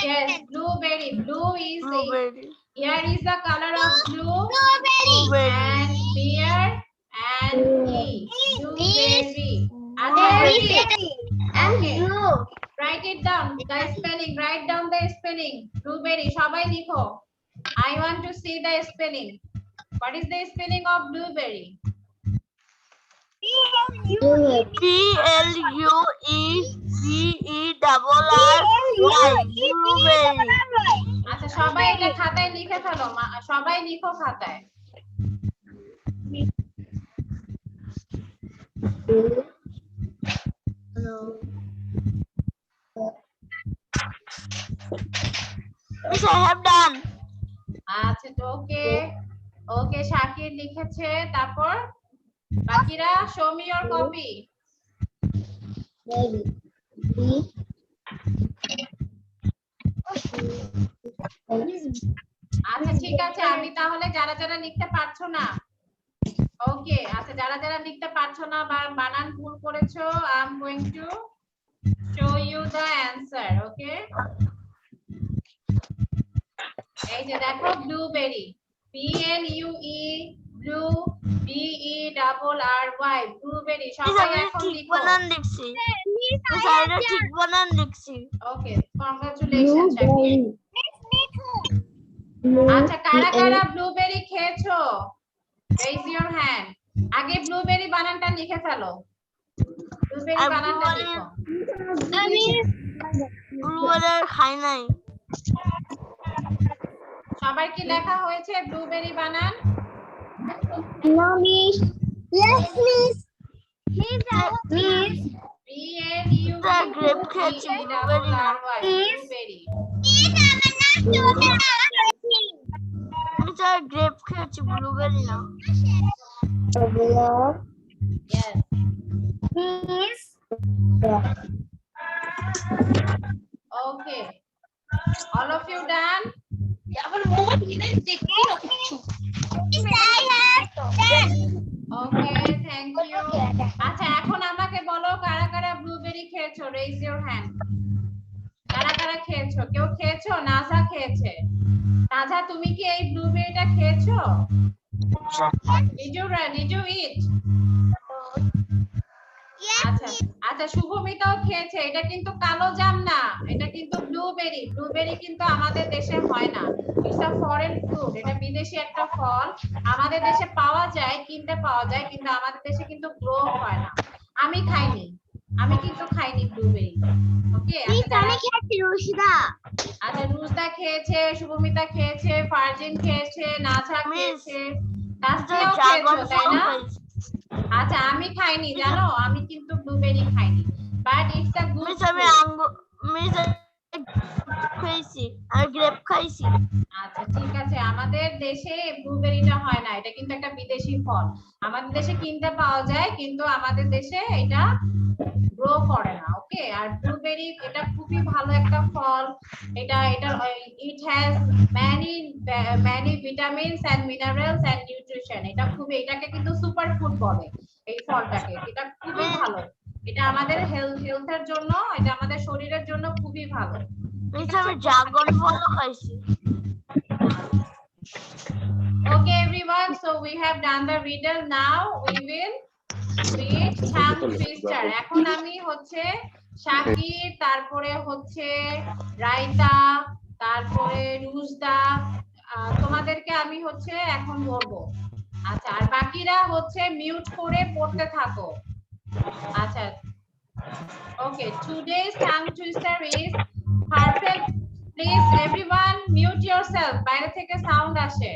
Speaker 1: Yes, blueberry. Blue is here is the color of blue. And here and E. Blueberry. Okay. Write it down. The spelling. Write down the spelling. Blueberry. সবাই লিখো. I want to see the spelling. What is the spelling of blueberry? আচ্ছা সবাই এটা খাতায় লিখে ফেলো, সবাই লিখো খাতায়।
Speaker 2: Yes, I have done.
Speaker 1: আচ্ছা ওকে ওকে শাকির লিখেছে তারপর বাকিরা show me your copy আচ্ছা ঠিক আছে আমি তাহলে যারা যারা লিখতে পারছো না ওকে আচ্ছা যারা যারা লিখতে পারছো না বা বানান ভুল করেছো I am going two show you the answer okay এই যে দেখো blueberry BLUE blue BERRY blueberry সবাই এখন লিখো
Speaker 2: লিখছি সাইডে ঠিক বানান লিখছি
Speaker 1: ওকে কংগ্রাচুলেশন শাকির আচ্ছা কারা কারা ব্লুবেরি খেয়েছো রেজ ইওর হ্যান্ড আগে ব্লুবেরি বানানটা লিখে ফেলো ব্লুবেরি বানানটা লিখো
Speaker 5: আমি
Speaker 2: ব্লুবেরি খাই নাই
Speaker 1: সবার কি লেখা হয়েছে ব্লুবেরি বানান
Speaker 5: No, miss. Yes, miss. Miss.
Speaker 2: grape খেয়েছি, blueberry না।
Speaker 1: ব্লুবেরি
Speaker 2: আমি তো গ্রেপ খেয়েছি ব্লুবেরি না
Speaker 1: yes
Speaker 5: Miss.
Speaker 1: okay all of you done okay thank you আচ্ছা এখন আমাকে বলো কারা কারা ব্লুবেরি খেয়েছো রেজ ইওর হ্যান্ড কারা কারা খেয়েছো কেউ খেয়েছো নাজা খেয়েছে নাজা তুমি কি এই ব্লুবেরিটা খেয়েছো did you eat আচ্ছা আচ্ছা শুভমিতাও খেয়েছে এটা কিন্তু কালো জাম না এটা কিন্তু ব্লুবেরি ব্লুবেরি কিন্তু আমাদের দেশে হয় না ইটস আ ফরেন ফ্রুট এটা বিদেশি একটা ফল আমাদের দেশে পাওয়া যায় কিনতে পাওয়া যায় কিন্তু আমাদের দেশে কিন্তু গ্রো হয় না আমি খাইনি আমি কিন্তু খাইনি ব্লুবেরি ওকে আচ্ছা রুজদা খেয়েছে শুভমিতা খেয়েছে ফারজিন খেয়েছে নাজা খেয়েছে তাসমিয়াও খেয়েছো তাই না আচ্ছা আমি খাইনি জানো আমি কিন্তু ব্লুবেরি খাইনি বাট ইটস আ গুড
Speaker 2: খাইছি আর গ্রেপ খাইছি
Speaker 1: আচ্ছা ঠিক আছে আমাদের দেশে ব্লুবেরিটা হয় না এটা কিন্তু একটা বিদেশি ফল আমাদের দেশে কিনতে পাওয়া যায় কিন্তু আমাদের দেশে এটা গ্রো করে না ওকে আর ব্লুবেরি এটা খুবই ভালো একটা ফল এটা it has many vitamins and minerals and nutrition এটা খুবই এটাকে কিন্তু সুপার ফুড বলে এই ফলটাকে এটা খুবই ভালো এটা আমাদের হেলথের জন্য এটা আমাদের শরীরের জন্য খুবই ভালো
Speaker 2: আমি ড্রাগন ফল খাইছি
Speaker 1: Okay everyone so we have done the riddle now we will read tongue twister এখন আমি হচ্ছে শাকির তারপরে হচ্ছে রাইতা তারপরে রুজদা তোমাদেরকে আমি হচ্ছে এখন বলবো আচ্ছা আর বাকিরা হচ্ছে মিউট করে পড়তে থাকো আচ্ছা okay today's tongue twister is perfect please everyone mute yourself বাইরে থেকে সাউন্ড আসে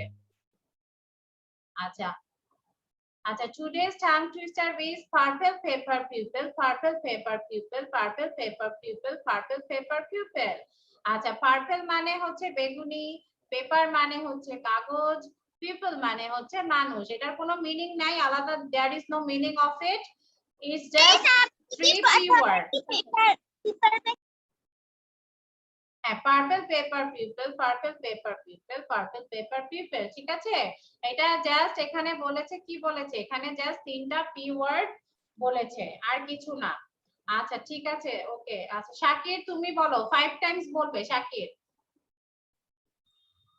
Speaker 1: আচ্ছা আচ্ছা today's tongue twister is purple paper pupil purple paper pupil purple paper pupil purple paper pupil আচ্ছা পার্পল মানে হচ্ছে বেগুনি পেপার মানে হচ্ছে কাগজ পিপল মানে হচ্ছে মানুষ এটার কোনো মিনিং নাই আলাদা there is no meaning of it it's just three keywords purple paper pupil purple paper pupil purple paper pupil ঠিক আছে এটা জাস্ট এখানে বলেছে কি বলেছে এখানে জাস্ট তিনটা পি ওয়ার্ড বলেছে আর কিছু না আচ্ছা ঠিক আছে ওকে আচ্ছা শাকির তুমি বলো 5 টাইমস বলবে Shakir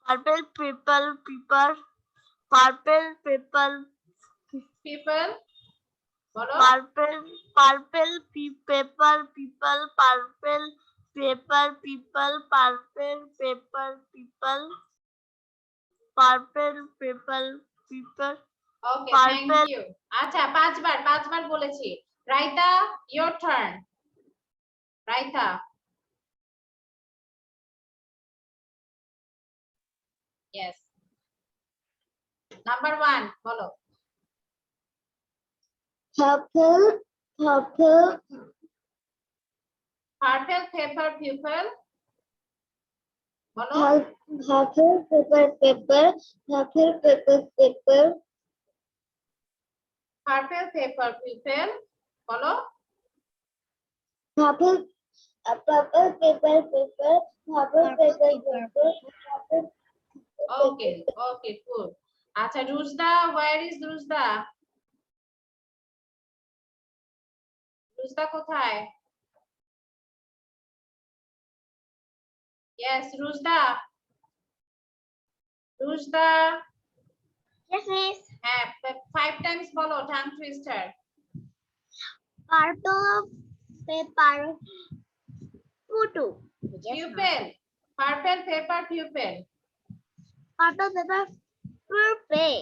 Speaker 2: purple paper paper purple paper
Speaker 1: people বলো
Speaker 2: purple paper people purple paper people purple paper people purple paper people
Speaker 1: okay thank you আচ্ছা পাঁচবার বলেছি Raita your turn Raita yes number 1 বলো
Speaker 5: Purple
Speaker 1: purple paper pupil বলো
Speaker 5: Purple paper, paper, purple paper, paper,
Speaker 1: purple paper people বলো
Speaker 5: purple, purple paper, paper, purple paper, paper, purple.
Speaker 1: ওকে okay good আচ্ছা রুজদা where is রুজদা রুজদা কোথায় yes রুজদা রুজদা
Speaker 2: Yes, miss.
Speaker 1: হ্যাঁ 5 Times বলো tongue twister
Speaker 2: Purple paper photo.
Speaker 1: Pupil purple paper pupil
Speaker 2: Purple paper purple.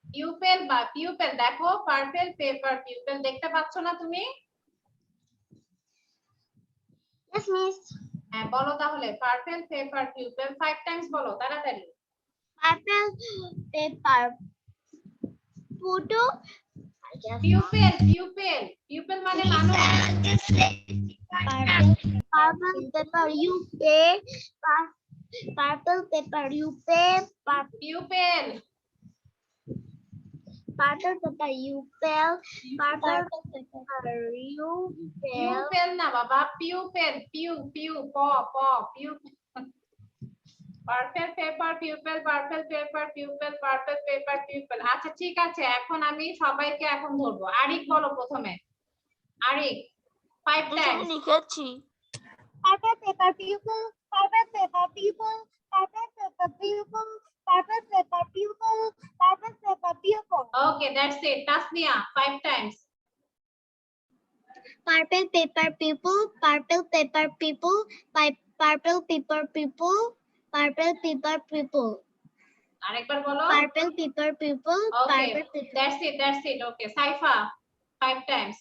Speaker 1: Pupil বা pupil দেখো purple paper pupil দেখতে পাচ্ছ না তুমি
Speaker 2: Yes, miss.
Speaker 1: হ্যাঁ বলো তাহলে পার্পল পেপার পিউপেল 5 টাইমস বলো তাড়াতাড়ি
Speaker 2: Purple paper photo. I guess
Speaker 1: pupil pupil pupil মানে মানুষ
Speaker 2: purple paper you pay. Purple paper you pay.
Speaker 1: Pupil
Speaker 2: Purple paper you pay. Purple paper you pay.
Speaker 1: Pupil না বাবা pupil পিউ পিউ প প পিউ purple paper pupil purple paper pupil purple paper pupil আচ্ছা ঠিক আছে এখন আমি সবাইকে এখন ধরবো আরিক বলো প্রথমে আরিক 5 টাইমস
Speaker 2: লিখেছি
Speaker 5: Purple paper, pupil, purple paper, pupil, purple paper, pupil, purple paper, pupil, purple paper, pupil.
Speaker 1: Okay that's it Tasnia 5 Times
Speaker 2: Purple paper people, purple paper people, purple paper people, purple paper people,
Speaker 1: আরেকবার বলো
Speaker 2: purple paper people,
Speaker 1: okay
Speaker 2: purple paper.
Speaker 1: That's it okay Saifa 5 Times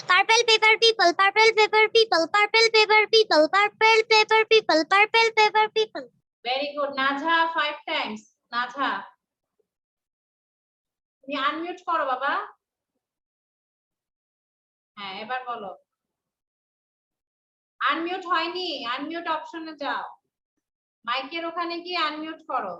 Speaker 2: Purple paper people, purple paper people, purple paper people, purple paper people, purple paper people.
Speaker 1: Very good Najha 5 times Najha তুমি unmute করো বাবা হ্যাঁ এবার বলো unmute হয়নি unmute অপশনে যাও মাইকের ওখানে গিয়ে আনমিউট করো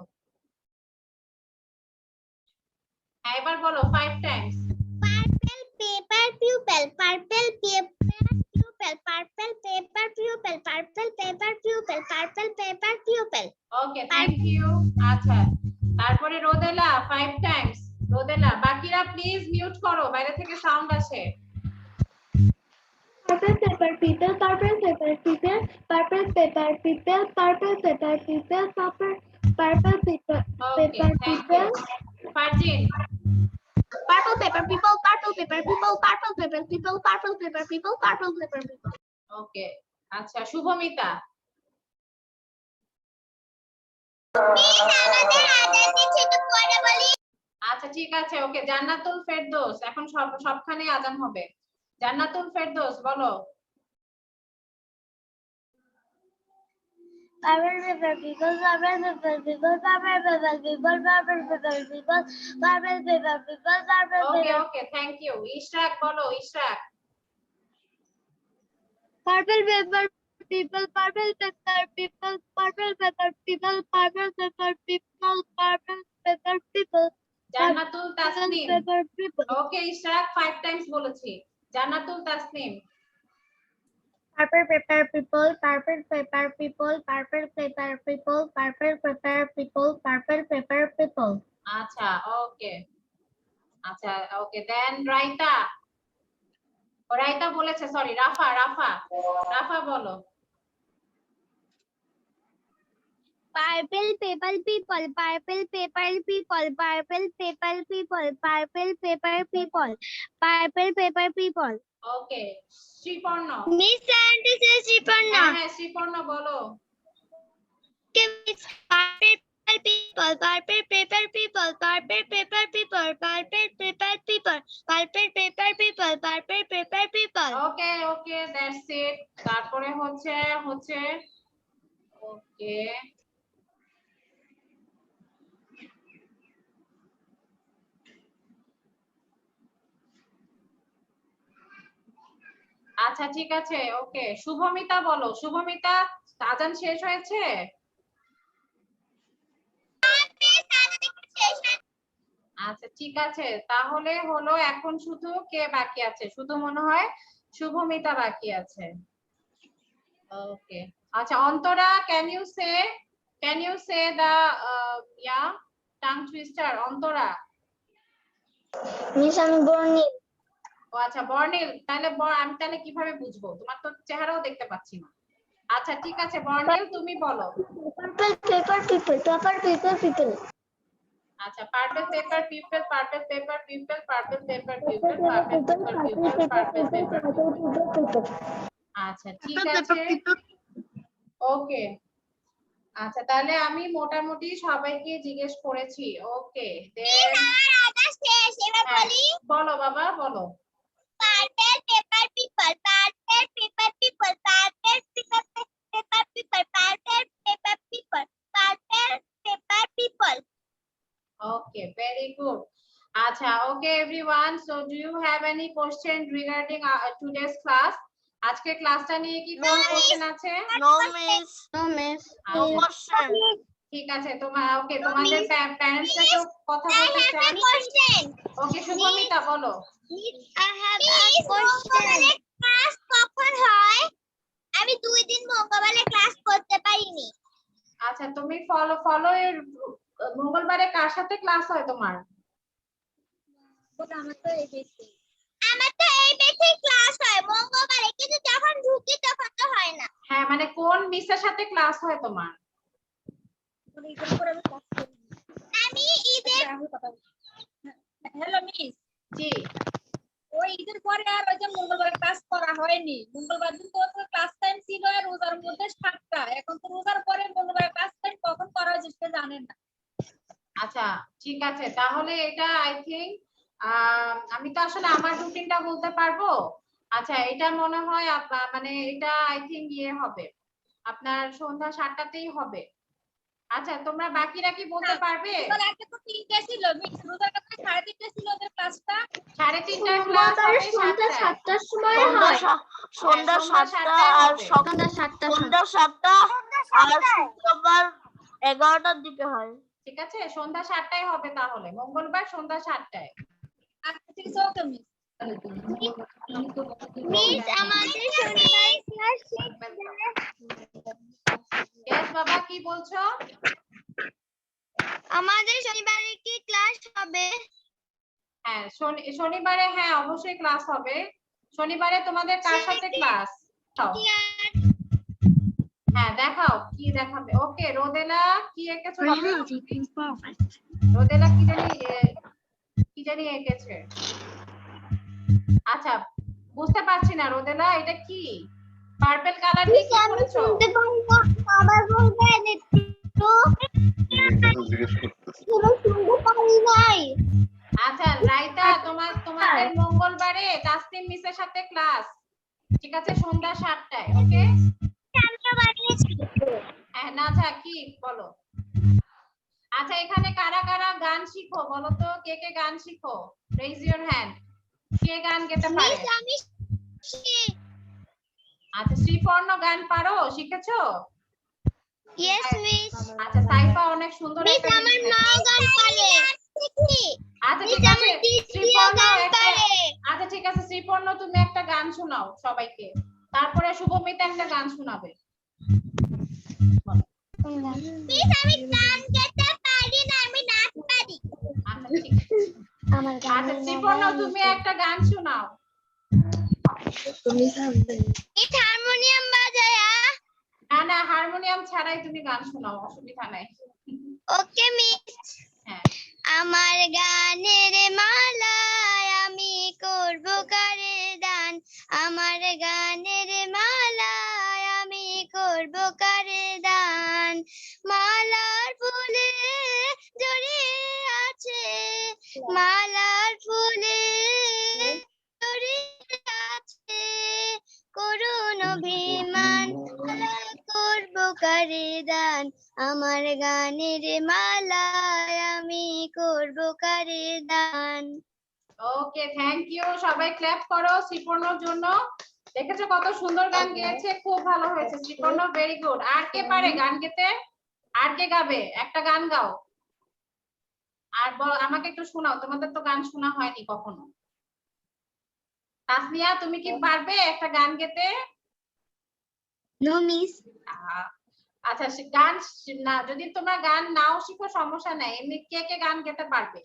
Speaker 1: হ্যাঁ এবার বলো 5 Times
Speaker 2: Purple paper pupil, purple paper pupil, purple paper pupil, purple paper pupil, purple paper pupil.
Speaker 1: Okay thank you আচ্ছা তারপরে রোদেলা 5 টাইমস রোদেলা বাকিরা প্লিজ মিউট করো বাইরে থেকে সাউন্ড আসে
Speaker 5: Purple paper, people, purple paper, people, purple paper, people, purple paper, people, purple paper,
Speaker 1: okay
Speaker 5: paper,
Speaker 1: thank
Speaker 5: people.
Speaker 1: You Farzin
Speaker 2: Purple paper people, purple paper people, purple paper people, purple paper people, purple paper people.
Speaker 1: ওকে আচ্ছা শুভমিতা আচ্ছা ঠিক আছে ওকে জান্নাতুল ফেরদৌস এখন সবখানে আজান হবে জান্নাতুল ফেরদৌস বলো
Speaker 2: Purple paper people, purple paper people, purple paper people, purple paper people, purple paper people, purple
Speaker 1: okay
Speaker 2: paper.
Speaker 1: Okay thank you Ishrak বলো Ishrak
Speaker 5: Purple paper, people, purple paper, people, purple paper, people, purple paper, people, purple paper, people,
Speaker 1: জান্নাতুল
Speaker 5: purple
Speaker 1: Tasnim
Speaker 5: paper, people.
Speaker 1: ওকে Ishraq 5 Times বলেছি জান্নাতুল Tasnim
Speaker 5: Purple paper, people, purple paper, people, purple paper, people, purple paper, people, purple paper, people.
Speaker 1: আচ্ছা ওকে দেন রাইতা রাইতা বলেছে sorry রাফা রাফা বলো
Speaker 2: Purple paper people, purple paper people, purple paper people, purple paper people, purple paper people.
Speaker 1: ওকে Sriparna
Speaker 2: Miss Aunty says Sripanna.
Speaker 1: হ্যাঁ শ্রীপর্ণ বলো
Speaker 2: Purple people, purple paper people, purple paper people, purple paper people, purple paper people, purple paper people.
Speaker 1: Okay that's it তারপরে হচ্ছে ওকে আচ্ছা ঠিক আছে ওকে শুভমিতা বলো শুভমিতা আজান শেষ হয়েছে? আচ্ছা ঠিক আছে, তাহলে হলো এখন শুধু কে বাকি আছে? শুধু মনে হয় শুভমিতা বাকি আছে। ওকে, আচ্ছা Antara, can you say the yeah tongue twister? Antara.
Speaker 5: Miss আমি বর্ণিল।
Speaker 1: ও আচ্ছা বর্ণিল, তাহলে আমি তাহলে কিভাবে বুঝবো? তোমার তো চেহারাও দেখতে পাচ্ছি না। আচ্ছা ঠিক আছে বর্ণিল, তুমি বলো।
Speaker 5: Purple paper people, paper paper people.
Speaker 1: আচ্ছা purple paper people, purple paper people, purple paper people, purple paper people, purple paper people. আচ্ছা ঠিক আছে, ওকে। আচ্ছা তাহলে আমি মোটামুটি সবাইকে জিজ্ঞেস করেছি। ওকে দেন বলো বাবা বলো।
Speaker 5: Purple paper people, purple paper people, purple paper people, purple paper people, purple paper people.
Speaker 1: Okay, very good. Acha, okay everyone. So do you have any question regarding today's class? আজকে ক্লাসটা নিয়ে কি কোনো কোশ্চেন আছে?
Speaker 5: No miss. No miss.
Speaker 1: No question. ঠিক আছে, ওকে তোমাদের প্যারেন্টসরা কেউ কথা বলতে চান? ওকে শুভমিতা বলো।
Speaker 5: I have a question. Class কখন হয়? আমি 2 দিন মঙ্গলবারে ক্লাস করতে পারিনি।
Speaker 1: আচ্ছা তুমি ফলো এর মঙ্গলবারে কার সাথে ক্লাস হয় তোমার?
Speaker 5: আমার তো এই বেসে ক্লাস হয় মঙ্গলবারে, কিন্তু যখন ঢুকি তখন তো হয় না।
Speaker 1: হ্যাঁ মানে কোন মিসের সাথে ক্লাস হয় তোমার?
Speaker 5: আমি ঈদের
Speaker 6: হ্যালো মিস,
Speaker 1: জি
Speaker 6: ওই ঈদের পরে আর ওই যে মঙ্গলবার ক্লাস করা হয়নি। মঙ্গলবার দিন তো ক্লাস টাইম ছিল রোজার মধ্যে 7টা, এখন তো রোজার পরে মঙ্গলবার ক্লাস টাইম কখন করা হয়েছে সেটা জানেন না।
Speaker 1: আচ্ছা ঠিক আছে, তাহলে এটা আই থিংক আমি তো আসলে আমার রুটিনটা বলতে পারবো। আচ্ছা এটা মনে হয় মানে এটা আই থিংক ইয়ে হবে আপনার সন্ধ্যা 7টাতেই হবে। আচ্ছা তোমরা বাকিরা কি বলতে পারবে?
Speaker 6: রোজার আগে তো 3টা ছিল মিস, রোজার আগে 3:30 ছিল ওদের ক্লাসটা।
Speaker 1: 3:30টার ক্লাস হবে 7টার
Speaker 5: সময় হয়।
Speaker 1: সন্ধ্যা 7টা আর
Speaker 5: সন্ধ্যা 7টা
Speaker 1: আর শুক্রবার 11টার দিকে হয়। ঠিক আছে সন্ধ্যা 7টায় হবে, তাহলে মঙ্গলবার সন্ধ্যা 7টায়।
Speaker 6: আচ্ছা ঠিক আছে, ওকে মিস।
Speaker 5: মিস আমাদের শনিবার ক্লাস
Speaker 1: ইয়েস বাবা কি বলছো?
Speaker 5: আমাদের শনিবারে কি ক্লাস হবে?
Speaker 1: হ্যাঁ শনিবারে হ্যাঁ অবশ্যই ক্লাস হবে। শনিবারে তোমাদের কার সাথে ক্লাস? হ্যাঁ দেখাও কি দেখাবে। ওকে রোদেলা কি এঁকেছো? রোদেলা কি জানি এঁকেছে। আচ্ছা বুঝতে পারছি না রোদেলা এটা কি? পার্পল কালার দিয়ে কি করেছো?
Speaker 5: আবার বলবেন একটু। শুনতে পারি নাই।
Speaker 1: আচ্ছা রাইতা তোমাদের মঙ্গলবারে তাসনিম মিসের সাথে ক্লাস, ঠিক আছে সন্ধ্যা 7টায়। ওকে হ্যাঁ নাজা কি বলো? আচ্ছা এখানে কারা কারা গান শিখো বলো তো, কে কে গান শিখো? Raise your hand. কে গান গেতে পারে? আচ্ছা শ্রীপর্ণ গান পারো, শিখেছো?
Speaker 5: Yes miss.
Speaker 1: আচ্ছা সাইফা অনেক সুন্দর
Speaker 5: মিস
Speaker 1: একটা
Speaker 5: আমার মা গান পারে।
Speaker 1: আচ্ছা ঠিক আছে শ্রীপর্ণ আচ্ছা ঠিক আছে শ্রীপর্ণ তুমি একটা গান শোনাও সবাইকে, তারপরে শুভমিতা একটা গান শোনাবে।
Speaker 5: মিস আমি গান গাইতে পারি না, আমি নাচ পারি।
Speaker 1: আচ্ছা ঠিক আছে আচ্ছা শ্রীপর্ণ তুমি একটা গান শোনাও।
Speaker 5: এই হারমোনিয়াম বাজায়া।
Speaker 1: না হারমোনিয়াম ছাড়াই তুমি গান শোনাও, অসুবিধা নাই।
Speaker 5: ওকে মিস।
Speaker 1: হ্যাঁ
Speaker 5: আমার গানের মালায় আমি করব কারে দান, আমার গানের মালায় আমি করব কারে দান, মালার ফুলে জড়িয়ে আছে, মালার ফুলে জড়িয়ে আছে করুণ অভিমান, করব কারে দান, আমার গানের মালায় আমি করব কারে দান।
Speaker 1: ওকে থ্যাংক ইউ, সবাই ক্ল্যাপ করো শ্রীপর্ণর জন্য। দেখেছো কত সুন্দর গান গেয়েছে, খুব ভালো হয়েছে শ্রীপর্ণ, ভেরি গুড। আর কে পারে গান গেতে? আর কে গাবে? একটা গান গাও। আর আমাকে একটু শোনাও, তোমাদের তো গান শোনা হয়নি কখনো। তাসনিয়া তুমি কি পারবে একটা গান গেতে?
Speaker 2: No miss.
Speaker 1: আচ্ছা গান না, যদি তোমরা গান নাও শিখো সমস্যা নাই, এমনি কে কে গান গেতে পারবে?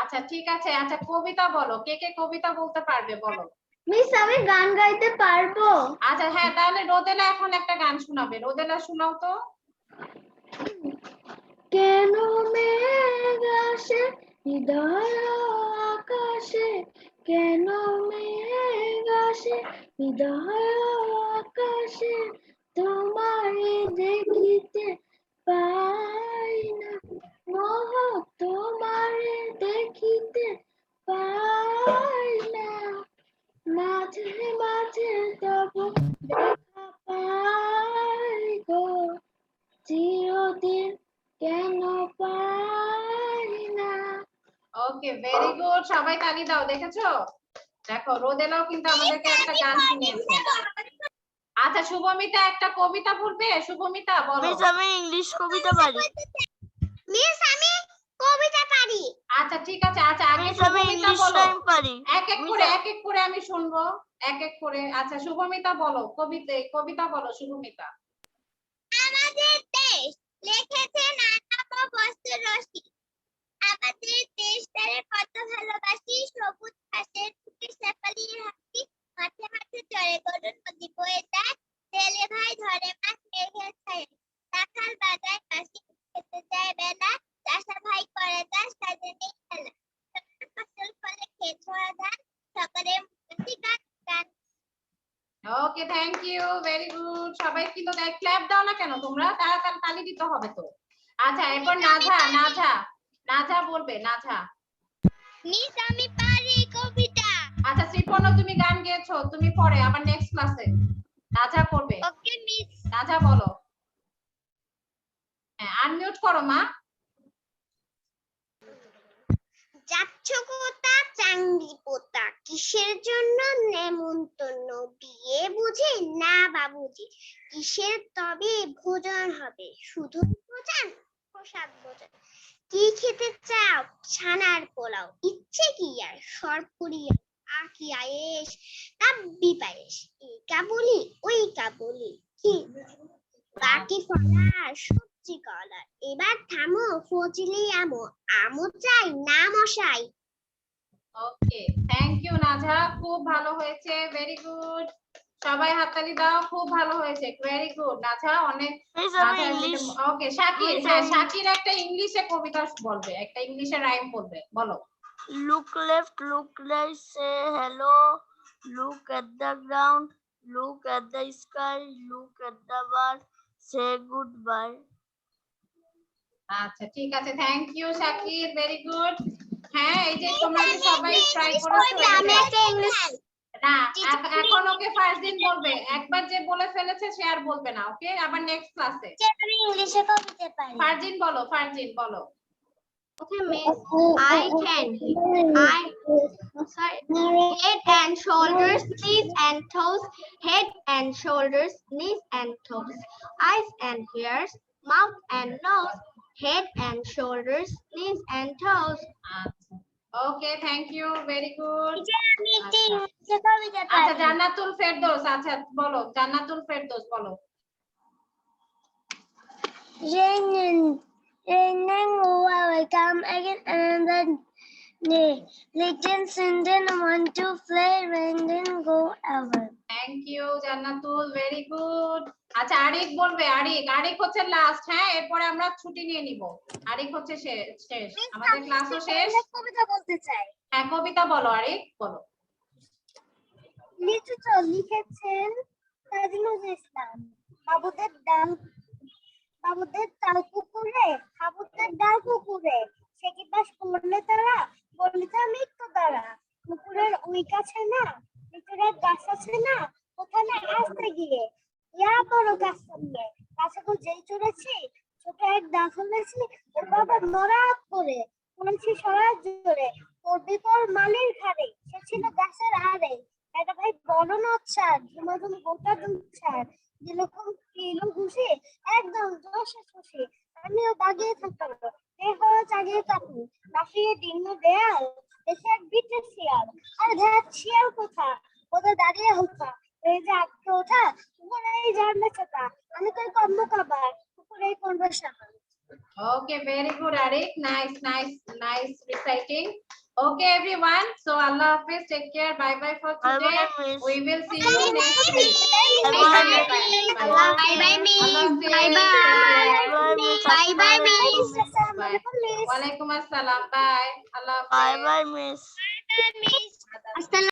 Speaker 1: আচ্ছা ঠিক আছে, আচ্ছা কবিতা বলো, কে কে কবিতা বলতে পারবে বলো।
Speaker 2: মিস আমি গান গাইতে পারবো।
Speaker 1: আচ্ছা হ্যাঁ, তাহলে রোদেলা এখন একটা গান শোনাবে, রোদেলা শোনাও তো।
Speaker 2: কেন মেঘ আসে হৃদয় আকাশে, কেন মেঘ আসে হৃদয় আকাশে, তোমারে দেখিতে পাই না, মোহ তোমারে দেখিতে পাই না, মাঝে মাঝে তব দেখা পাই গো, চিরদিন কেন পাই না।
Speaker 1: ওকে ভেরি গুড, সবাই তালি দাও। দেখেছো, দেখো রোদেলাও কিন্তু আমাদেরকে একটা গান শুনিয়েছে। আচ্ছা শুভমিতা একটা কবিতা বলবে, শুভমিতা বলো।
Speaker 2: মিস আমি ইংলিশ কবিতা পারি।
Speaker 5: মিস আমি কবিতা পারি।
Speaker 1: আচ্ছা ঠিক আছে, আচ্ছা আগে
Speaker 2: মিস আমি
Speaker 1: শুভমিতা
Speaker 2: ইংলিশ
Speaker 1: বলো,
Speaker 2: টাইম পারি।
Speaker 1: এক এক করে আমি শুনবো, এক এক করে। আচ্ছা শুভমিতা বলো, কবিতা বলো শুভমিতা।
Speaker 5: আমাদের দেশ লিখেছেন আনাব বস্ত্র রশি, আমাদের দেশ তারে কত ভালোবাসি, সবুজ ঘাসের বুকে শেফালির হাসি, মাঠে মাঠে চড়ে গরুর নদী বয়ে যায়, জেলে ভাই ধরে মাছ মেঘের ছায়, রাখাল বাজায় কাশি খেতে যায় বেলা, চাষা ভাই করে চাষ কাজে নেই খেলা, ফসল ফলে খেত ভরা ধান, সকালে মুখে গান গান।
Speaker 1: Okay thank you, very good. সবাই কিন্তু ক্ল্যাপ দাও না কেন তোমরা, তাড়াতাড়ি তালি দিতে হবে তো। আচ্ছা এরপর নাঝা বলবে, নাঝা।
Speaker 5: মিস আমি পারি কবিতা।
Speaker 1: আচ্ছা শ্রীপর্ণ তুমি গান গেয়েছো, তুমি পরে আবার নেক্সট ক্লাসে নাঝা করবে।
Speaker 5: ওকে মিস।
Speaker 1: নাঝা বলো। হ্যাঁ আনমিউট করো মা।
Speaker 5: যাচ্ছ কোথা চাঙ্গি পোতা, কিসের জন্য নেমন্তন্ন, বিয়ে বুঝি না বাবুজি, কিসের তবে ভোজন হবে, শুধু ভোজন প্রসাদ ভোজন, কি খেতে চাও ছানার পোলাও, ইচ্ছে কি আর সরপুরিয়া আকি আয়েশ, কাব্যি পায়েস, এই কাবুলি ওই কাবুলি, কি বাকি ফলার সবজি কলার, এবার থামো ফজলি আমো, আমো চাই না মশাই।
Speaker 1: ওকে থ্যাংক ইউ নাঝা, খুব ভালো হয়েছে, ভেরি গুড। সবাই হাততালি দাও, খুব ভালো হয়েছে, ভেরি গুড নাঝা, অনেক।
Speaker 2: মিস আমি ইংলিশ।
Speaker 1: ওকে শাকির, হ্যাঁ শাকির একটা ইংলিশে কবিতা বলবে, একটা ইংলিশে রাইম বলবে, বলো।
Speaker 2: Look left, look right, say hello. Look at the ground, look at the sky, look at the bird, say goodbye.
Speaker 1: আচ্ছা ঠিক আছে, thank you Shakir, very good. হ্যাঁ এই যে তোমরা যে সবাই ট্রাই করেছো,
Speaker 5: আমি একটা ইংলিশ
Speaker 1: না এখন ওকে ফার্স্ট দিন বলবে, একবার যে বলে ফেলেছে সে আর বলবে না, ওকে আবার নেক্সট ক্লাসে।
Speaker 5: আমি ইংলিশে কবিতা পারি।
Speaker 1: ফারজিন বলো, ফারজিন বলো।
Speaker 2: Okay, miss. I can. Head and shoulders, knees and toes. Head and shoulders, knees and toes. Eyes and ears, mouth and nose. Head and shoulders, knees and toes.
Speaker 1: আচ্ছা okay thank you, very good.
Speaker 5: আমি একটা ইংলিশে কবিতা
Speaker 1: আচ্ছা
Speaker 5: পারি।
Speaker 1: জান্নাতুল ফেরদৌস, আচ্ছা বলো জান্নাতুল ফেরদৌস বলো।
Speaker 5: Raining over, come again another day. Little children want to play, rain then go over.
Speaker 1: Thank you Jannatul, very good. আচ্ছা আরিক বলবে, আরিক হচ্ছে লাস্ট, হ্যাঁ এরপরে আমরা ছুটি নিয়ে নিব। আরিক হচ্ছে শেষ, আমাদের ক্লাসও শেষ।
Speaker 5: কবিতা বলতে চাই।
Speaker 1: হ্যাঁ কবিতা বলো আরিক, বলো।
Speaker 5: লিখেছেন কাজী নজরুল ইসলাম। বাবুদের তাল পুকুরে, হাবুদের ডাল পুকুরে, সে কি বাস করলে তারা, বলিতে মৃত্যু দ্বারা, পুকুরের ওই কাছে না ভিতরে গাছ আছে না, ওখানে আসতে গিয়ে ইয়া বড় গাছ নিয়ে, গাছে যেই চড়েছি ছোট এক দাঁত হলেছি, ওর বাবা নড়াত করে বলছি সরাজ জোরে, পড়বি তোর মালির ঘাড়ে, সে ছিল গাছের আড়ে। এটা ভাই বড় নদ স্যার, ঝুমাঝুম গোটা দুধ স্যার, যেরকম কিলো ঘুষি একদম জোশে খুশি। আমিও দাগিয়ে থাকতাম, দেহ জাগিয়ে থাকুন, লাফিয়ে ডিঙ্গো দেয়াল, এসে এক বিটে শিয়াল। আর ধ্যাত শিয়াল কোথা, ওদের দাঁড়িয়ে হোকা, এই যে আটকে ওঠা, উপরেই ঝাড়লে চোখা, আমি তোর কম্ব কাবার, উপরেই করবো Saha.
Speaker 1: Okay, very good, Arik. Nice reciting. Okay, everyone. So Allah Hafiz. Take care. Bye bye for today. We will see you next week.
Speaker 5: Bye bye, miss.
Speaker 1: Allah
Speaker 5: Bye bye, miss.
Speaker 1: Hafiz.
Speaker 5: Bye bye. Bye bye, miss.
Speaker 1: Bye. Walaikum assalam. Bye. Allah Hafiz.
Speaker 5: Bye bye, miss. Bye bye, miss.